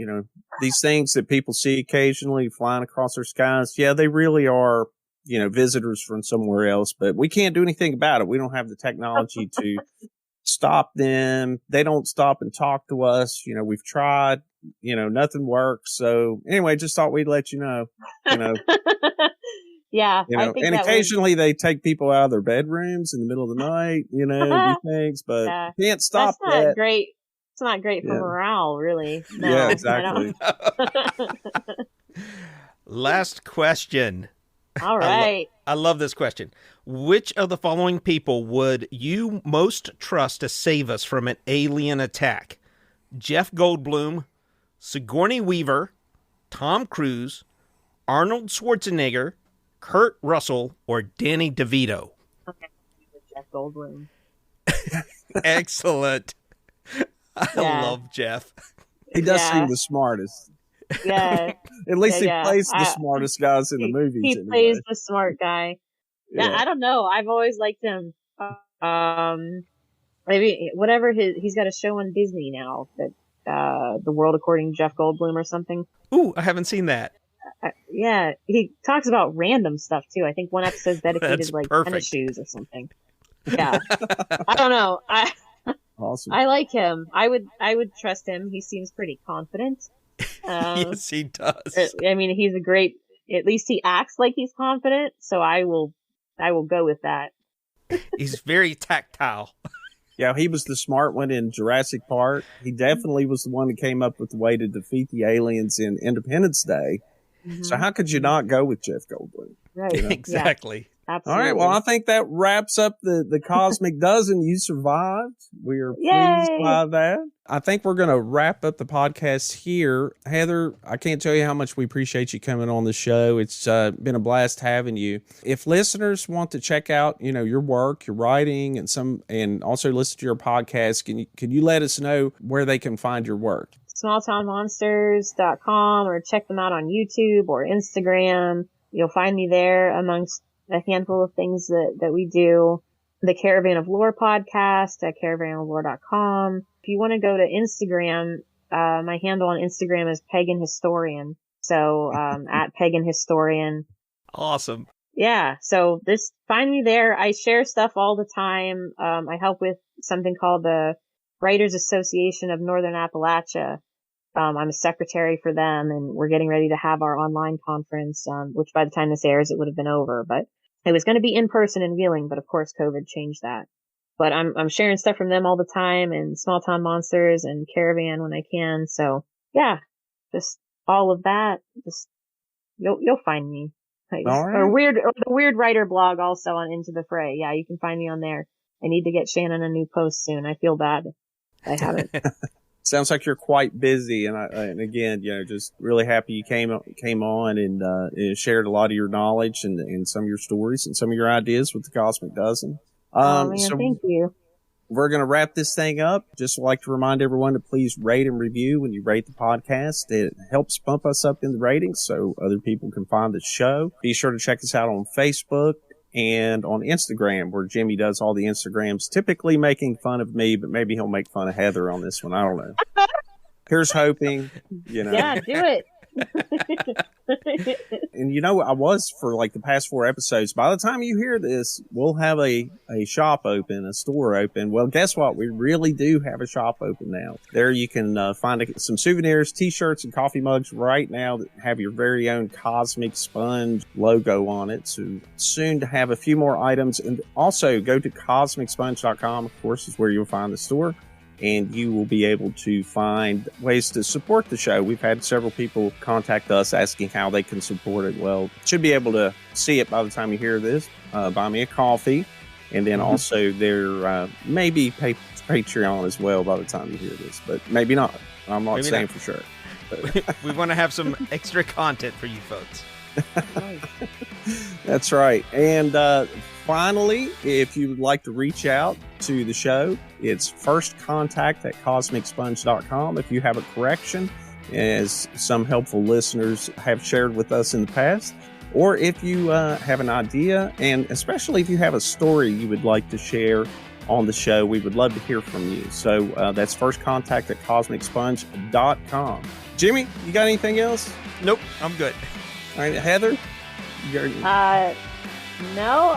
These things that people see occasionally flying across our skies. Yeah, they really are, visitors from somewhere else, but we can't do anything about it. We don't have the technology to stop them. They don't stop and talk to us. We've tried, nothing works. So anyway, just thought we'd let you know. Yeah. I think and occasionally they take people out of their bedrooms in the middle of the night, do things, but can't stop that's not that. Great It's not great for Yeah. morale, really. No, Yeah, I exactly. Last question. All right. I love this question. Which of the following people would you most trust to save us from an alien attack? Jeff Goldblum, Sigourney Weaver, Tom Cruise, Arnold Schwarzenegger, Kurt Russell, or Danny DeVito? Okay, Jeff Goldblum. Excellent. I love Jeff. He does seem the smartest. Yeah. At least he Yeah. plays the smartest guys in the movies. He anyway. plays the smart guy. Yeah, I don't know. I've always liked him. Maybe whatever he's got a show on Disney now that The World According to Jeff Goldblum or something. Ooh, I haven't seen that. Yeah, he talks about random stuff too. I think one episode's dedicated That's to like perfect. tennis shoes or something. Yeah, I don't know. Awesome. I like him. I would trust him. He seems pretty confident. Yes, he does. I mean, he's a great. At least he acts like he's confident. So I will go with that. He's very tactile. Yeah, he was the smart one in Jurassic Park. He definitely was the one that came up with the way to defeat the aliens in Independence Day. Mm-hmm. So how could you not go with Jeff Goldblum? Right. Exactly. Yeah, absolutely. All right. Well, I think that wraps up the Cosmic Dozen. You survived. We are pleased Yay! by that. I think we're going to wrap up the podcast here. Heather, I can't tell you how much we appreciate you coming on the show. It's been a blast having you. If listeners want to check out, your work, your writing, and also listen to your podcast, can you let us know where they can find your work? smalltownmonsters.com, or check them out on YouTube or Instagram. You'll find me there amongst a handful of things that we do. The Caravan of Lore podcast at caravanoflore.com. If you want to go to Instagram, my handle on Instagram is Pagan Historian. So, at Pagan Historian. Awesome. Yeah. So find me there. I share stuff all the time. I help with something called the Writers Association of Northern Appalachia. I'm a secretary for them, and we're getting ready to have our online conference, which by the time this airs, it would have been over, but it was going to be in person in Wheeling, but of course COVID changed that. But I'm sharing stuff from them all the time, and Small Town Monsters and Caravan when I can. So yeah, just all of that. Just you'll find me. All right. Or the Weird Writer blog also on Into the Fray. Yeah, you can find me on there. I need to get Shannon a new post soon. I feel bad I haven't. Sounds like you're quite busy, and again, just really happy you came on and shared a lot of your knowledge and some of your stories and some of your ideas with the Cosmic Dozen. Man, so thank you. we're going to wrap this thing up. Just like to remind everyone to please rate and review when you rate the podcast. It helps bump us up in the ratings so other people can find the show. Be sure to check us out on Facebook and on Instagram, where Jimmy does all the Instagrams, typically making fun of me, but maybe he'll make fun of Heather on this one. I don't know. Here's hoping, Yeah, do it. And I was for like the past 4 episodes. By the time you hear this, we'll have a shop open, a store open. Well, guess what? We really do have a shop open now. There you can find some souvenirs, t-shirts, and coffee mugs right now that have your very own Cosmic Sponge logo on it. So soon to have a few more items. And also go to CosmicSponge.com, of course, is where you'll find the store. And you will be able to find ways to support the show. We've had several people contact us asking how they can support it. Well, should be able to see it by the time you hear this. Buy me a coffee. And then also there may be Patreon as well by the time you hear this. But maybe not. I'm not saying for sure. We want to have some extra content for you folks. That's right. And finally, if you would like to reach out to the show, it's firstcontact@cosmicsponge.com. If you have a correction, as some helpful listeners have shared with us in the past, or if you have an idea, and especially if you have a story you would like to share on the show, we would love to hear from you. So that's firstcontact@cosmicsponge.com. Jimmy, you got anything else? Nope, I'm good. All right, Heather? No,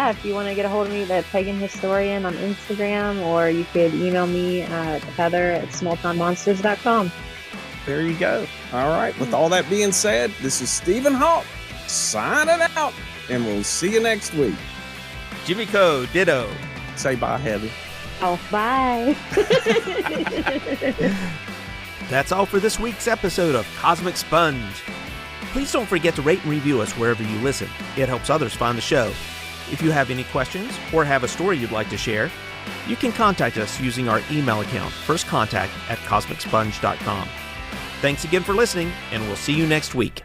if you want to get a hold of me, the Pagan Historian on Instagram, or you could email me at heather@smalltownmonsters.com. There you go. All right. With all that being said, this is Stephen Hawk signing out, and we'll see you next week. Jimmy Co, ditto. Say bye, Heather. Oh, bye. That's all for this week's episode of Cosmic Sponge. Please don't forget to rate and review us wherever you listen. It helps others find the show. If you have any questions or have a story you'd like to share, you can contact us using our email account, firstcontact@cosmicsponge.com. Thanks again for listening, and we'll see you next week.